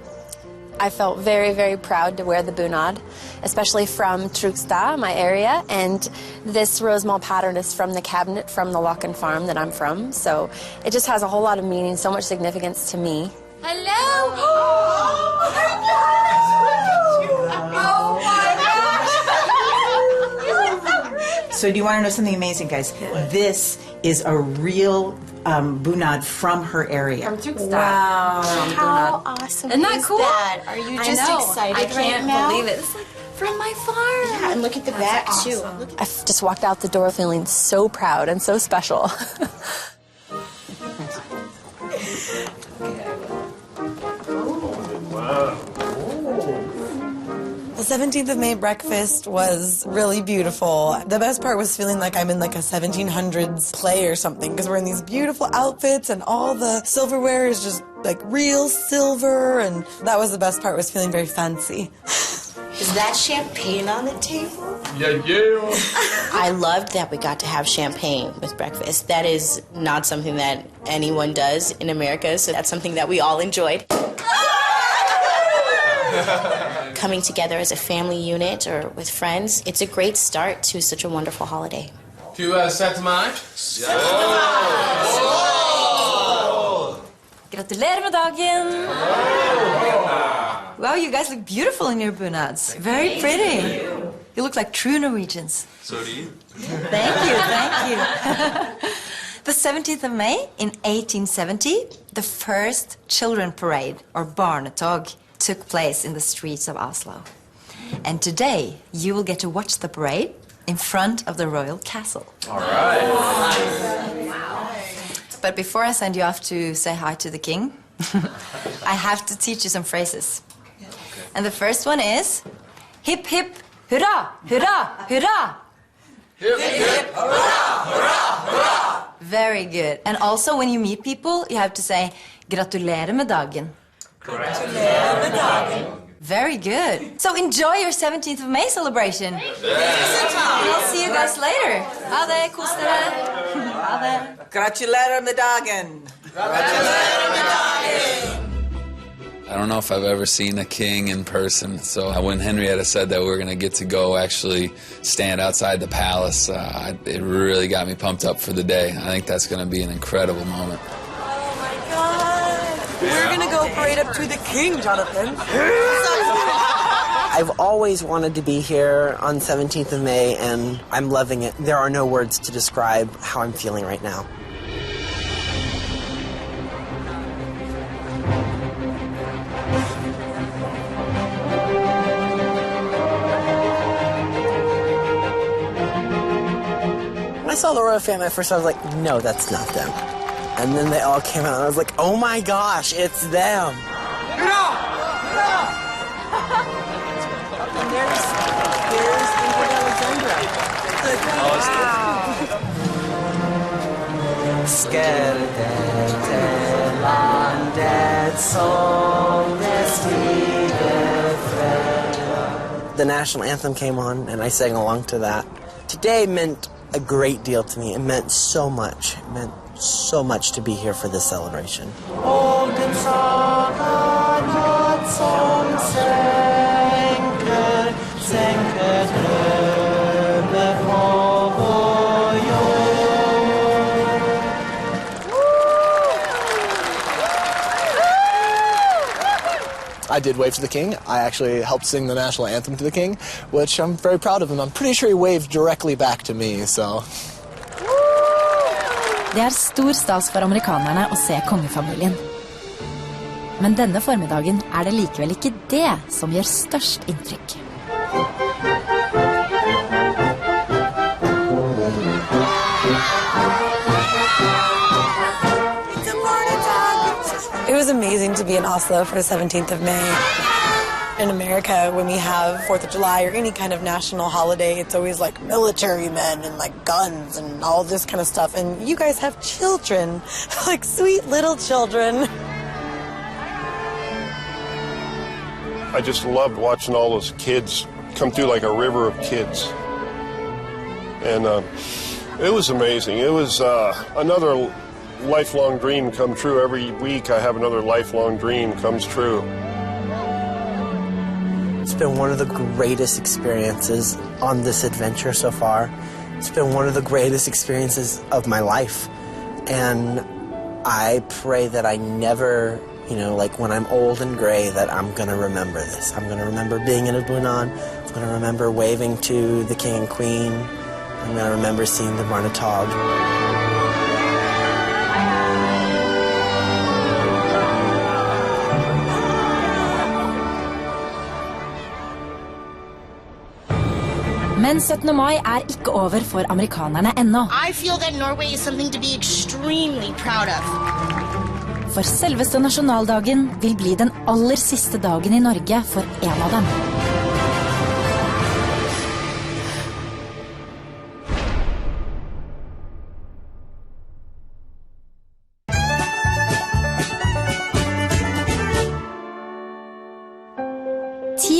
I felt very, very proud to wear the bunad, especially from Trøgstad, my area, and this rosemall pattern is from the cabinet from the Locken Farm that I'm from, so it just has a whole lot of meaning, so much significance to me. Hello! Oh my gosh! So do you want to know something amazing, guys? This is a real bunad from her area. From Trøgstad. Wow. How awesome Isn't that is cool? that? Are you just excited I can't right now? believe it. It's like from my farm. Yeah, and look at the back, too. I just walked out the door feeling so proud and so special. The 17th of May breakfast was really beautiful. The best part was feeling like I'm in like a 1700s play or something because we're in these beautiful outfits and all the silverware is just like real silver, and that was the best part, was feeling very fancy. Is that champagne on the table? Yeah, yeah. I loved that we got to have champagne with breakfast. That is not something that anyone does in America, so that's something that we all enjoyed. Coming together as a family unit or with friends, it's a great start to such a wonderful holiday. To set to mind? Gratulerer med dagen! Wow, you guys look beautiful in your bunads. Very pretty. You look like true Norwegians. So do you. Thank you. The 17th of May in 1870, the first children parade, or barnetog, took place in the streets of Oslo. And today, you will get to watch the parade in front of the royal castle. All right. But before I send you off to say hi to the king, I have to teach you some phrases. And the first one is, hip hip hurra, hurra, hurra. Hip, hip, hurrah, hurrah, hurrah! Very good. And also when you meet people, you have to say, gratulerer med dagen. Gratulerer med dagen. Very good. So enjoy your 17th of May celebration. I'll see you guys later. Ha det, kos dere. Ha det. Gratulerer med dagen. Gratulerer med dagen. I don't know if I've ever seen a king in person, so when Henrietta said that we were going to get to go actually stand outside the palace, it really got me pumped up for the day. I think that's going to be an incredible moment. Oh my God! We're going to go parade up to the king, Jonathan. I've always wanted to be here on 17th of May, and I'm loving it. There are no words to describe how I'm feeling right now. When I saw the royal family at first, I was like, no, that's not them. And then they all came out, and I was like, oh my gosh, it's them. And there's Ingrid Alexandra. The national anthem came on, and I sang along to that. Today meant a great deal to me. It meant so much. It meant so much to be here for this celebration. I did wave to the king. I actually helped sing the national anthem to the king, which I'm very proud of, and I'm pretty sure he waved directly back to me, so... Det stor stas for amerikanerne å se kongefamilien. Men denne formiddagen det likevel ikke det som gjør størst inntrykk. It was amazing to be in Oslo for the 17th of May. In America, when we have 4th of July or any kind of national holiday, it's always like military men and like guns and all this kind of stuff. And you guys have children, like sweet little children. I just loved watching all those kids come through like a river of kids. And it was amazing. It was another lifelong dream come true. Every week I have another lifelong dream comes true. It's been one of the greatest experiences on this adventure so far. It's been one of the greatest experiences of my life. And I pray that I never, like when I'm old and gray, that I'm going to remember this. I'm going to remember being in a bunan. I'm going to remember waving to the king and queen. I'm going to remember seeing the barnetog. Men 17. mai ikke over for amerikanerne ennå. I feel that Norway is something to be extremely proud of. For selveste nasjonaldagen vil bli den aller siste dagen i Norge for en av dem.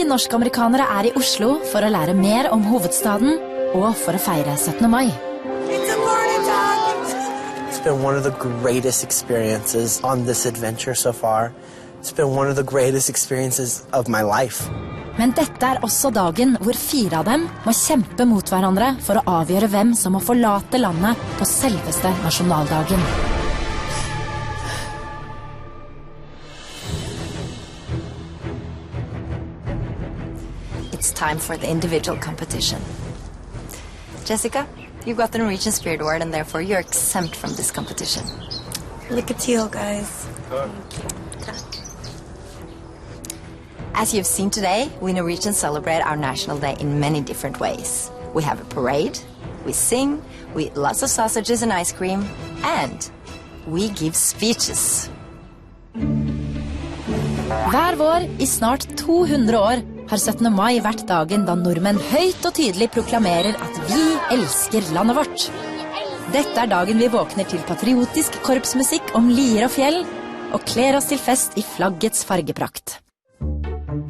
Norsk-amerikanere i Oslo for å lære mer om hovedstaden og for å feire 17. mai. It's been one of the greatest experiences on this adventure so far. It's been one of the greatest experiences of my life. Men dette også dagen hvor 4 av dem må kjempe mot hverandre for å avgjøre hvem som må forlate landet på selveste nasjonaldagen. It's time for the individual competition. Jessica, you got the Norwegian Spirit Award and therefore you're exempt from this competition. Lycka til, guys. As you've seen today, we Norwegians celebrate our National Day in many different ways. We have a parade, we sing, we eat lots of sausages and ice cream, and we give speeches. Hver vår i snart 200 år har 17. mai vært dagen da nordmenn høyt og tydelig proklamerer at vi elsker landet vårt. Dette er dagen vi våkner til patriotisk korpsmusikk om lier og fjell, og kler oss til fest i flaggets fargeprakt.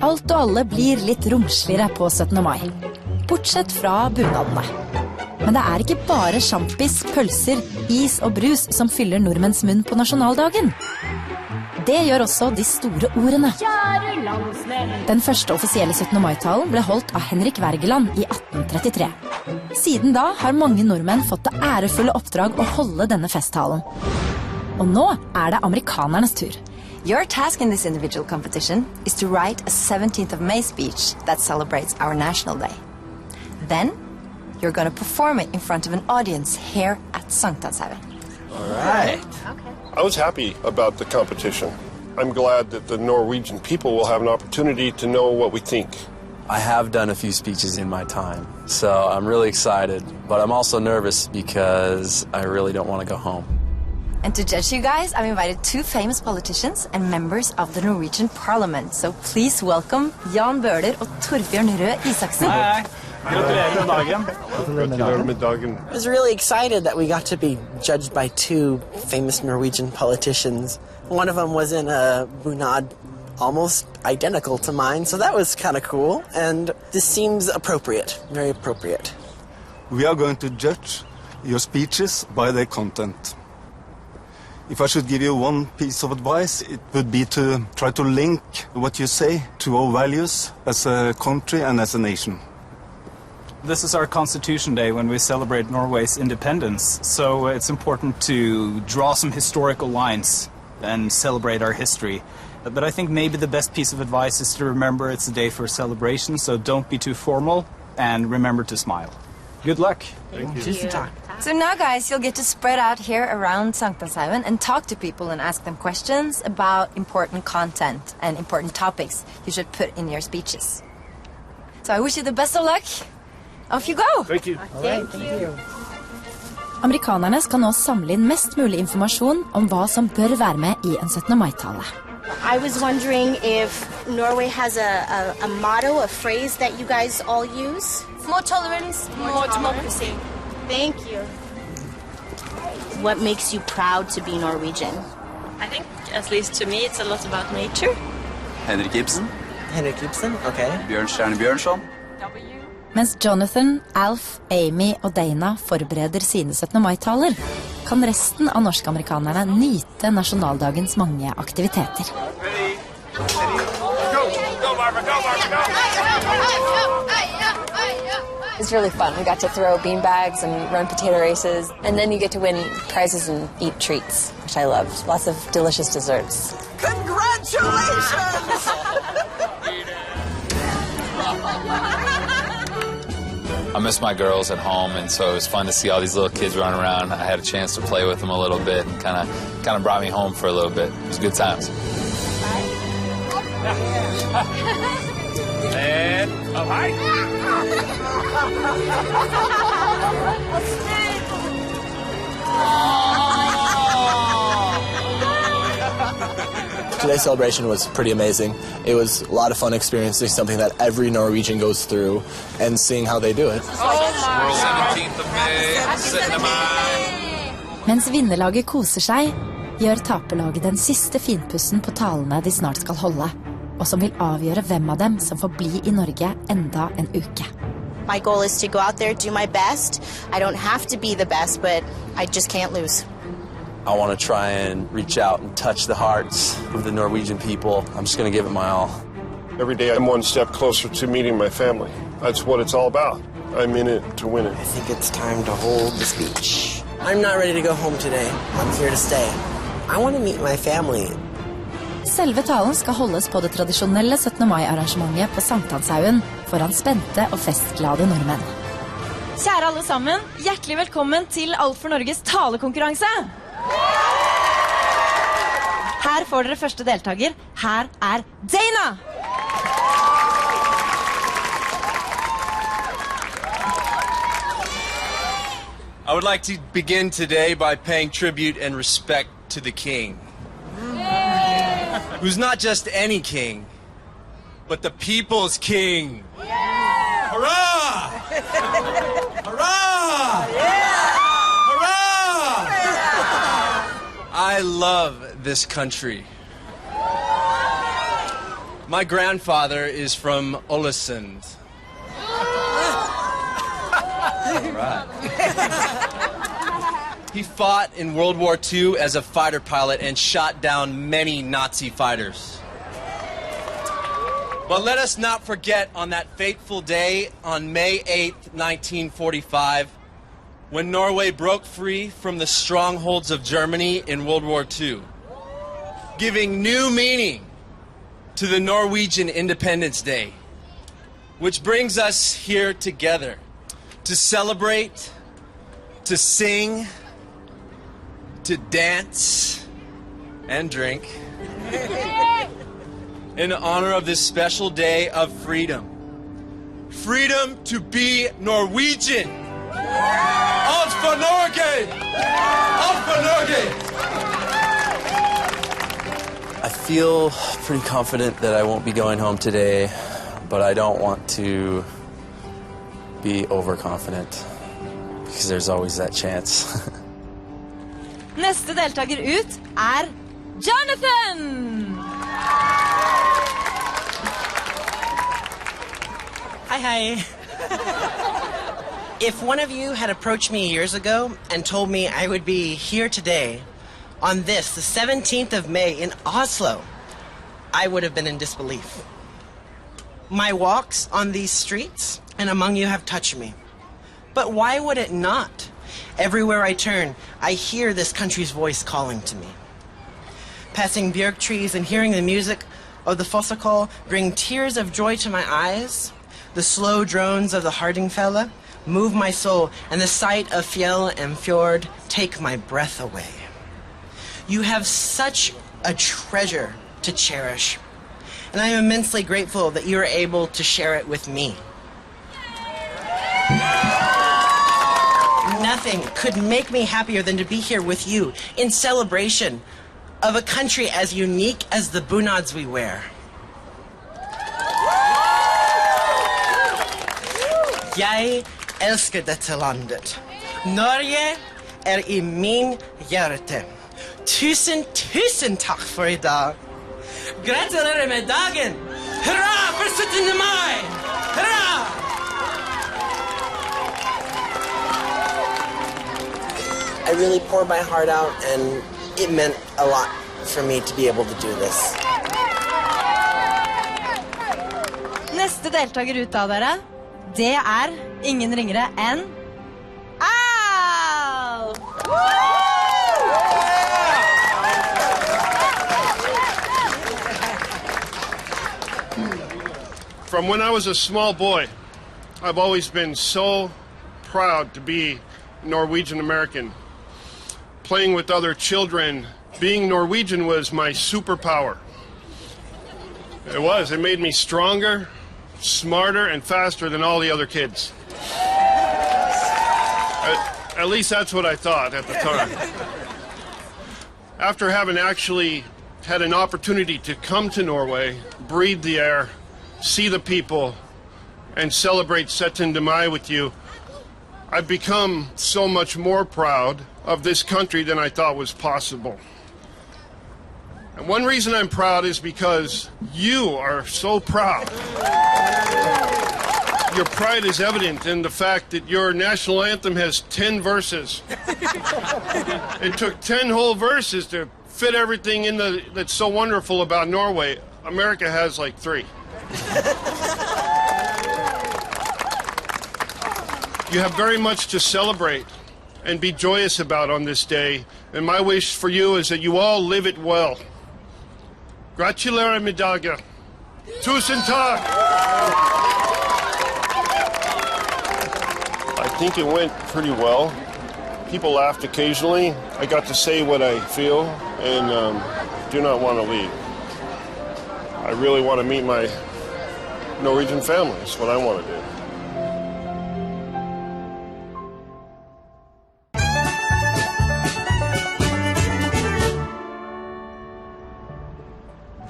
Alt og alle blir litt romsligere på 17. mai, bortsett fra bunadene. Men det er ikke bare sjampis, pølser, is og brus som fyller nordmenns munn på nasjonaldagen. Det gjør også de store ordene. Den første offisielle 17. mai-talen ble holdt av Henrik Wergeland i 1833. Siden da har mange nordmenn fått det ærefulle oppdrag å holde denne festtalen. Og nå er det amerikanernes tur. Your task in this individual competition is to write a 17th of May speech that celebrates our National Day. Then, you're going to perform it in front of an audience here at Sankthanshaugen. All right. I was happy about the competition. I'm glad that the Norwegian people will have an opportunity to know what we think. I have done a few speeches in my time, so I'm really excited, but I'm also nervous because I really don't want to go home. And to judge you guys, I've invited two famous politicians and members of the Norwegian Parliament. So please welcome Jan Bøhler og Torbjørn Røe Isaksen. Hei. Gratulerer med dagen. I was really excited that we got to be judged by two famous Norwegian politicians. One of them was in a bunad almost identical to mine, so that was kind of cool. And this seems appropriate, very appropriate. We are going to judge your speeches by their content. If I should give you one piece of advice, it would be to try to link what you say to our values as a country and as a nation. This is our Constitution Day when we celebrate Norway's independence, so it's important to draw some historical lines and celebrate our history. But I think maybe the best piece of advice is to remember it's a day for celebration, so don't be too formal and remember to smile. Good luck. Thank you. So now, guys, you'll get to spread out here around Sankthanshaugen and talk to people and ask them questions about important content and important topics you should put in your speeches. So I wish you the best of luck. Off you go! Thank you. Thank you. Amerikanerne skal nå samle inn mest mulig informasjon om hva som bør være med i en 17. mai-tale. I was wondering if Norway has a motto, a phrase that you guys all use. More tolerance, more democracy. Thank you. What makes you proud to be Norwegian? I think, at least to me, it's a lot about nature. Henrik Ibsen. Henrik Ibsen, okay. Bjørnstjerne Bjørnson. Mens Jonathan, Alf, Amy og Dana forbereder sine 17. mai-taler, kan resten av norsk-amerikanerne nyte nasjonaldagens mange aktiviteter. It's really fun. We got to throw beanbags and run potato races, and then you get to win prizes and eat treats, which I loved. Lots of delicious desserts. Congratulations! I miss my girls at home, and so it was fun to see all these little kids run around. I had a chance to play with them a little bit, and kind of brought me home for a little bit. It was good times. And up high. Today's celebration was pretty amazing. It was a lot of fun experiencing something that every Norwegian goes through and seeing how they do it. 17th of May, 17. mai. Mens vinnerlaget koser seg, gjør taperlaget den siste finpussen på talene de snart skal holde, og som vil avgjøre hvem av dem som får bli i Norge enda en uke. My goal is to go out there, do my best. I don't have to be the best, but I just can't lose. I want to try and reach out and touch the hearts of the Norwegian people. I'm just going to give it my all. Every day I'm one step closer to meeting my family. That's what it's all about. I'm in it to win it. I think it's time to hold the speech. I'm not ready to go home today. I'm here to stay. I want to meet my family. Selve talen skal holdes på det tradisjonelle 17. mai-arrangementet på Sankthanshaugen foran spente og festglade nordmenn. Kjære alle sammen, hjertelig velkommen til Alt for Norges talekonkurranse. Her får dere første deltaker. Her er Dana! I would like to begin today by paying tribute and respect to the king. Who's not just any king, but the people's king. Hurrah! Hurrah! Hurrah! I love this country. My grandfather is from Ålesund. All right. He fought in World War II as a fighter pilot and shot down many Nazi fighters. But let us not forget on that fateful day on May 8th, 1945, when Norway broke free from the strongholds of Germany in World War II, giving new meaning to the Norwegian Independence Day, which brings us here together to celebrate, to sing, to dance and drink in honor of this special day of freedom. Freedom to be Norwegian. Alt for Norge! Alt for Norge! I feel pretty confident that I won't be going home today, but I don't want to be overconfident because there's always that chance. Neste deltaker ut er Jonathan! Hi. If one of you had approached me years ago and told me I would be here today on this, the 17th of May in Oslo, I would have been in disbelief. My walks on these streets and among you have touched me. But why would it not? Everywhere I turn, I hear this country's voice calling to me. Passing björk trees and hearing the music of the Fossakal bring tears of joy to my eyes. The slow drones of the Hardingfella move my soul, and the sight of fjell and fjord take my breath away. You have such a treasure to cherish, and I am immensely grateful that you are able to share it with me. Nothing could make me happier than to be here with you in celebration of a country as unique as the bunads we wear. Jeg elsker dette landet. Norge I min hjerte. Tusen takk for I dag. Gratulerer med dagen! Hurra for 17. mai! Hurra! I really poured my heart out, and it meant a lot for me to be able to do this. Neste deltaker ut av dere, det er ingen ringere enn Al! From when I was a small boy, I've always been so proud to be Norwegian American. Playing with other children, being Norwegian was my superpower. It was. It made me stronger, smarter, and faster than all the other kids. At least that's what I thought at the time. After having actually had an opportunity to come to Norway, breathe the air, see the people, and celebrate 17. Mai with you, I've become so much more proud of this country than I thought was possible. And one reason I'm proud is because you are so proud. Your pride is evident in the fact that your national anthem has 10 verses. It took 10 whole verses to fit everything in that's so wonderful about Norway. America has like 3. You have very much to celebrate and be joyous about on this day, and my wish for you is that you all live it well. Gratulerer med dagen. Tusen takk! think it went pretty well. People laughed occasionally. I got to say what I feel and do not want to leave. I really want to meet my Norwegian family. That's what I want to do.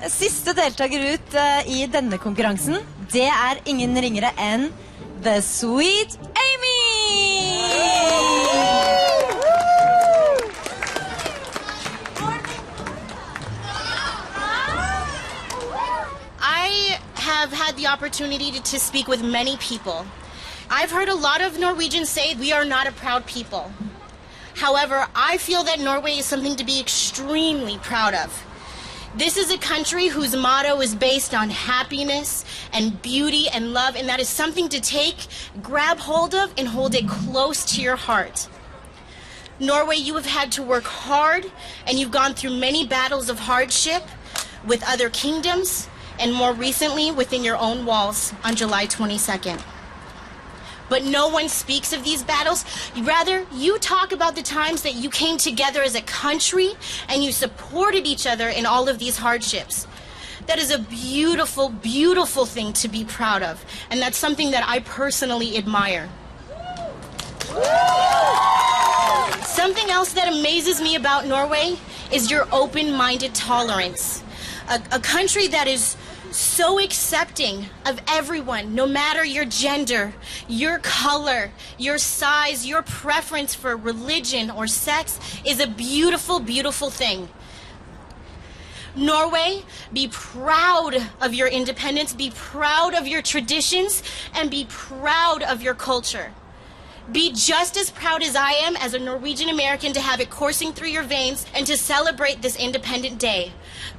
Siste deltaker ut i denne konkurransen, det er ingen ringere enn The Sweet Amy! I have had the opportunity to speak with many people. I've heard a lot of Norwegians say we are not a proud people. However, I feel that Norway is something to be extremely proud of. This is a country whose motto is based on happiness and beauty and love, and that is something to take, grab hold of, and hold it close to your heart. Norway, you have had to work hard, and you've gone through many battles of hardship with other kingdoms, and more recently within your own walls on July 22nd. But no one speaks of these battles. Rather, you talk about the times that you came together as a country and you supported each other in all of these hardships. That is a beautiful, beautiful thing to be proud of. And that's something that I personally admire. Something else that amazes me about Norway is your open-minded tolerance. A country that is so accepting of everyone, no matter your gender, your color, your size, your preference for religion or sex, is a beautiful, beautiful thing. Norway, be proud of your independence, be proud of your traditions, and be proud of your culture. Be just as proud as I am as a Norwegian American to have it coursing through your veins and to celebrate this Independent Day.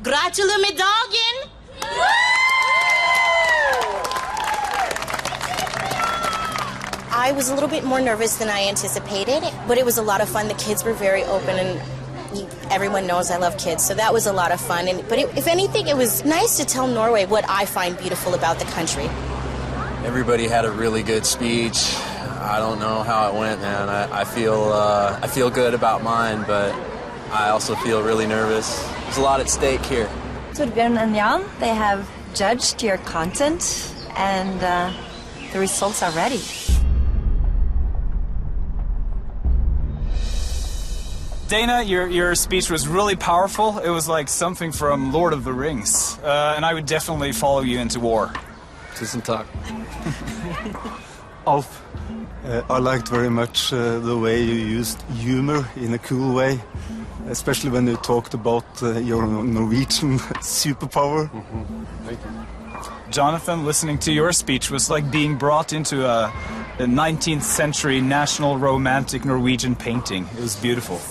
Gratulerer med dagen! I was a little bit more nervous than I anticipated, but it was a lot of fun. The kids were very open, and everyone knows I love kids, so that was a lot of fun. If anything, it was nice to tell Norway what I find beautiful about the country. Everybody had a really good speech. I don't know how it went, man. I feel good about mine, but I also feel really nervous. There's a lot at stake here. Torbjørn and Jan, they have judged your content, and the results are ready. Dana, your speech was really powerful. It was like something from Lord of the Rings, and I would definitely follow you into war. Tusen takk. Alf, I liked very much the way you used humor in a cool way, especially when you talked about your Norwegian superpower. Thank you. Jonathan, listening to your speech was like being brought into a 19th century national romantic Norwegian painting. It was beautiful.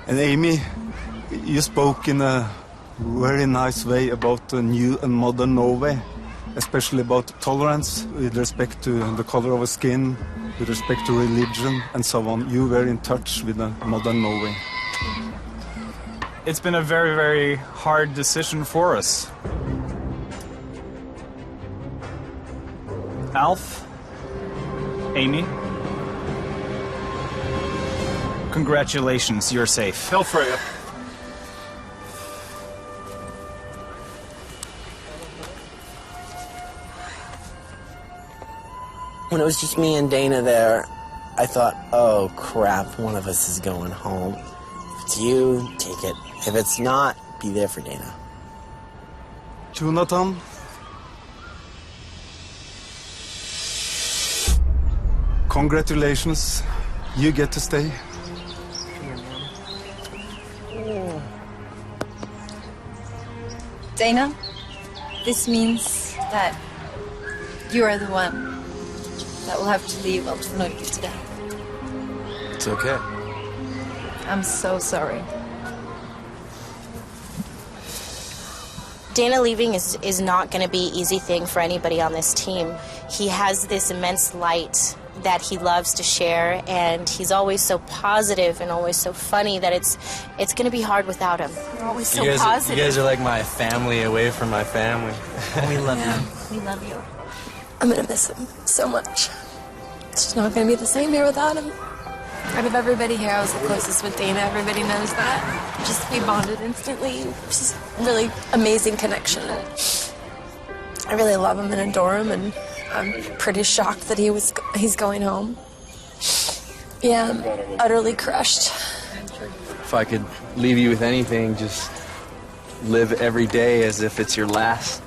And Amy, you spoke in a very nice way about the new and modern Norway, especially about tolerance with respect to the color of skin, with respect to religion and so on. You were in touch with the modern Norway. It's been a very, very hard decision for us. Alf, Amy, congratulations, you're safe. Tell Freya. When it was just me and Dana there, I thought, oh crap, one of us is going home. If it's you, take it. If it's not, be there for Dana. Jonathan? Congratulations, you get to stay. Dana, this means that you are the one that will have to leave For Norge today. It's okay. I'm so sorry. Dana leaving is not going to be an easy thing for anybody on this team. He has this immense light that he loves to share, and he's always so positive and always so funny that it's going to be hard without him. You're always You guys are like my family away from my family. We love you. We love you. I'm gonna miss him so much. It's not going to be the same here without him. Out of everybody here, I was the closest with Dana. Everybody knows that. We bonded instantly. Just really amazing connection. I really love him and adore him, and I'm pretty shocked that he's going home. Yeah, I'm utterly crushed. If I could leave you with anything, just live every day as if it's your last.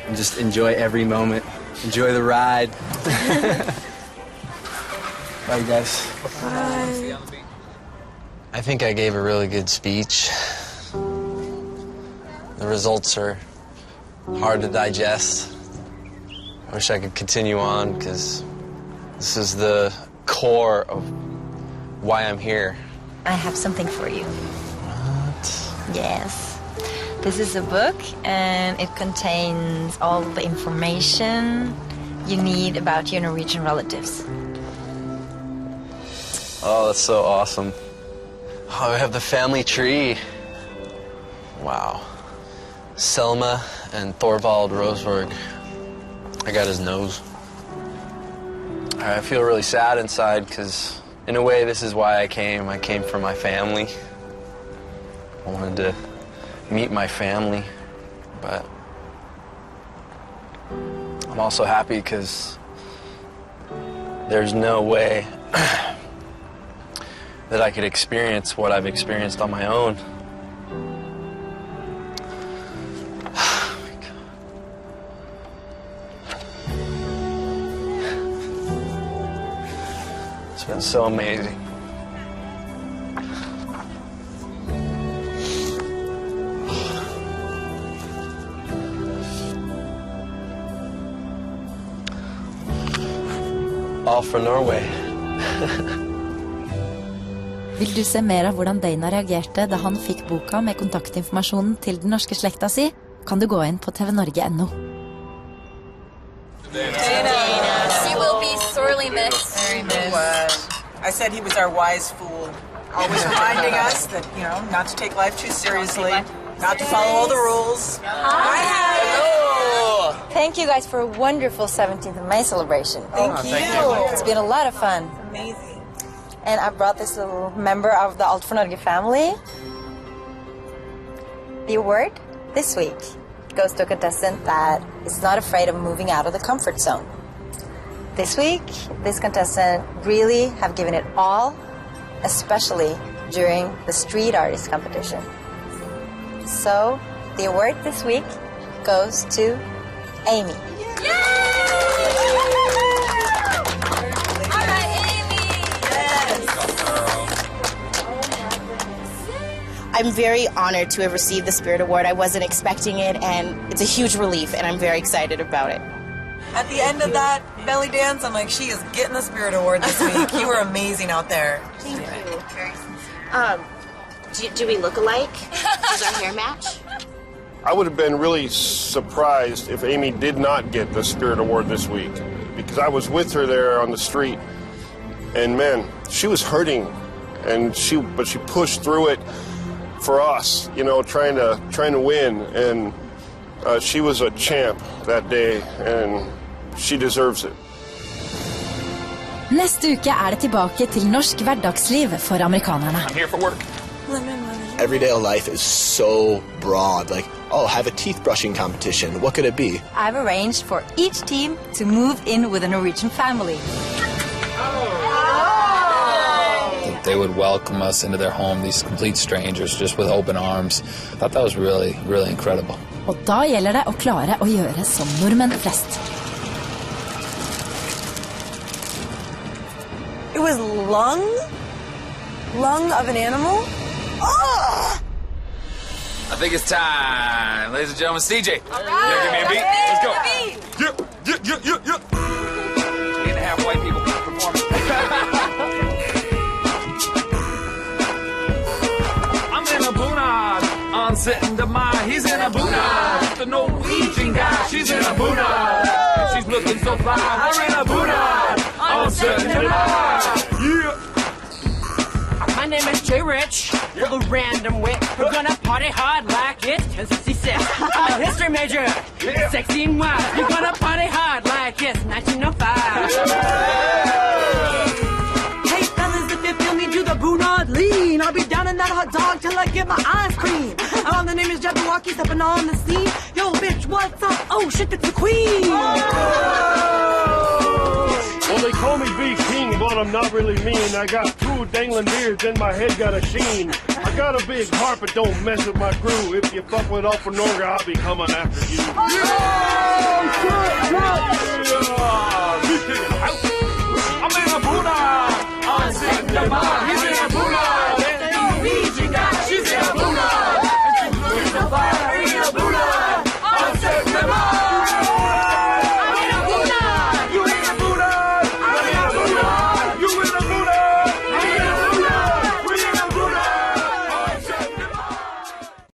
And just enjoy every moment. Enjoy the ride. Bye, you guys. Bye. I think I gave a really good speech. The results are hard to digest. I wish I could continue on, because this is the core of why I'm here. I have something for you. What? Yes. This is a book, and it contains all the information you need about your Norwegian relatives. Oh, that's so awesome. Oh, we have the family tree. Wow. Selma and Thorvald Roseberg. I got his nose. I feel really sad inside, because in a way this is why I came. I came for my family. I wanted to meet my family, but I'm also happy because there's no way that I could experience what I've experienced on my own. Oh my God. It's been so amazing. All for Norway. Vil du se mer av hvordan Dana reagerte da han fikk boka med kontaktinformasjonen til den norske slekta si, kan du gå inn på tvnorge.no. Dana, she will be sorely missed. Very missed. I said he was our wise fool, always reminding us that, you know, not to take life too seriously, not to follow all the rules. Hi! Thank you guys for a wonderful 17th of May celebration. Thank you. It's been a lot of fun. Amazing. And I brought this little member of the Alt for Norge family. The award this week goes to a contestant that is not afraid of moving out of the comfort zone. This week, this contestant really have given it all, especially during the street artist competition. So, the award this week goes to Amy. I'm very honored to have received the Spirit Award. I wasn't expecting it, and it's a huge relief, and I'm very excited about it. At the end of that belly dance, I'm like, she is getting the Spirit Award this week. You were amazing out there. Thank you. Do we look alike? Does our hair match? I would have been really surprised if Amy did not get the Spirit Award this week, because I was with her there on the street, and man, she was hurting, and she pushed through it for us, you know, trying to win, and she was a champ that day, and she deserves it. Neste uke det tilbake til norsk hverdagsliv for amerikanerne. I'm here for work. Everyday life is so broad. Like, oh, have a teeth brushing competition. What could it be? I've arranged for each team to move in with a Norwegian family. They would welcome us into their home, these complete strangers, just with open arms. I thought that was really, really incredible. Og da gjelder det å klare å gjøre som nordmenn flest. It was lung of an animal. Oh! I think it's time. Ladies and gentlemen, CJ. All right. Yeah, give me a beat. Let's go. Yeah. 3.5 white people performing. I'm in a bunad. I'm sitting to mine. He's in a bunad. The Norwegian guy. She's in a bunad. And she's looking so fly. We're in a bunad. I'm sitting to mine. Yeah. My name is Jay Rich. For the random wit, we're gonna party hard like it's 1066. I'm a history major, sexy and wild. You're gonna party hard like it's 1905. Hey fellas, if you feel me, do the Bunad lean. I'll be down in that hot dog till I get my ice cream. The name is Jabberwocky, stepping on the scene. Yo, bitch, what's up? Oh shit, it's the queen. Well, they call me B-King, but I'm not really mean. I got 2 dangling beards and my head got a sheen. I got a big heart, but don't mess with my crew. If you fuck with all For Norge, I'll be coming after you.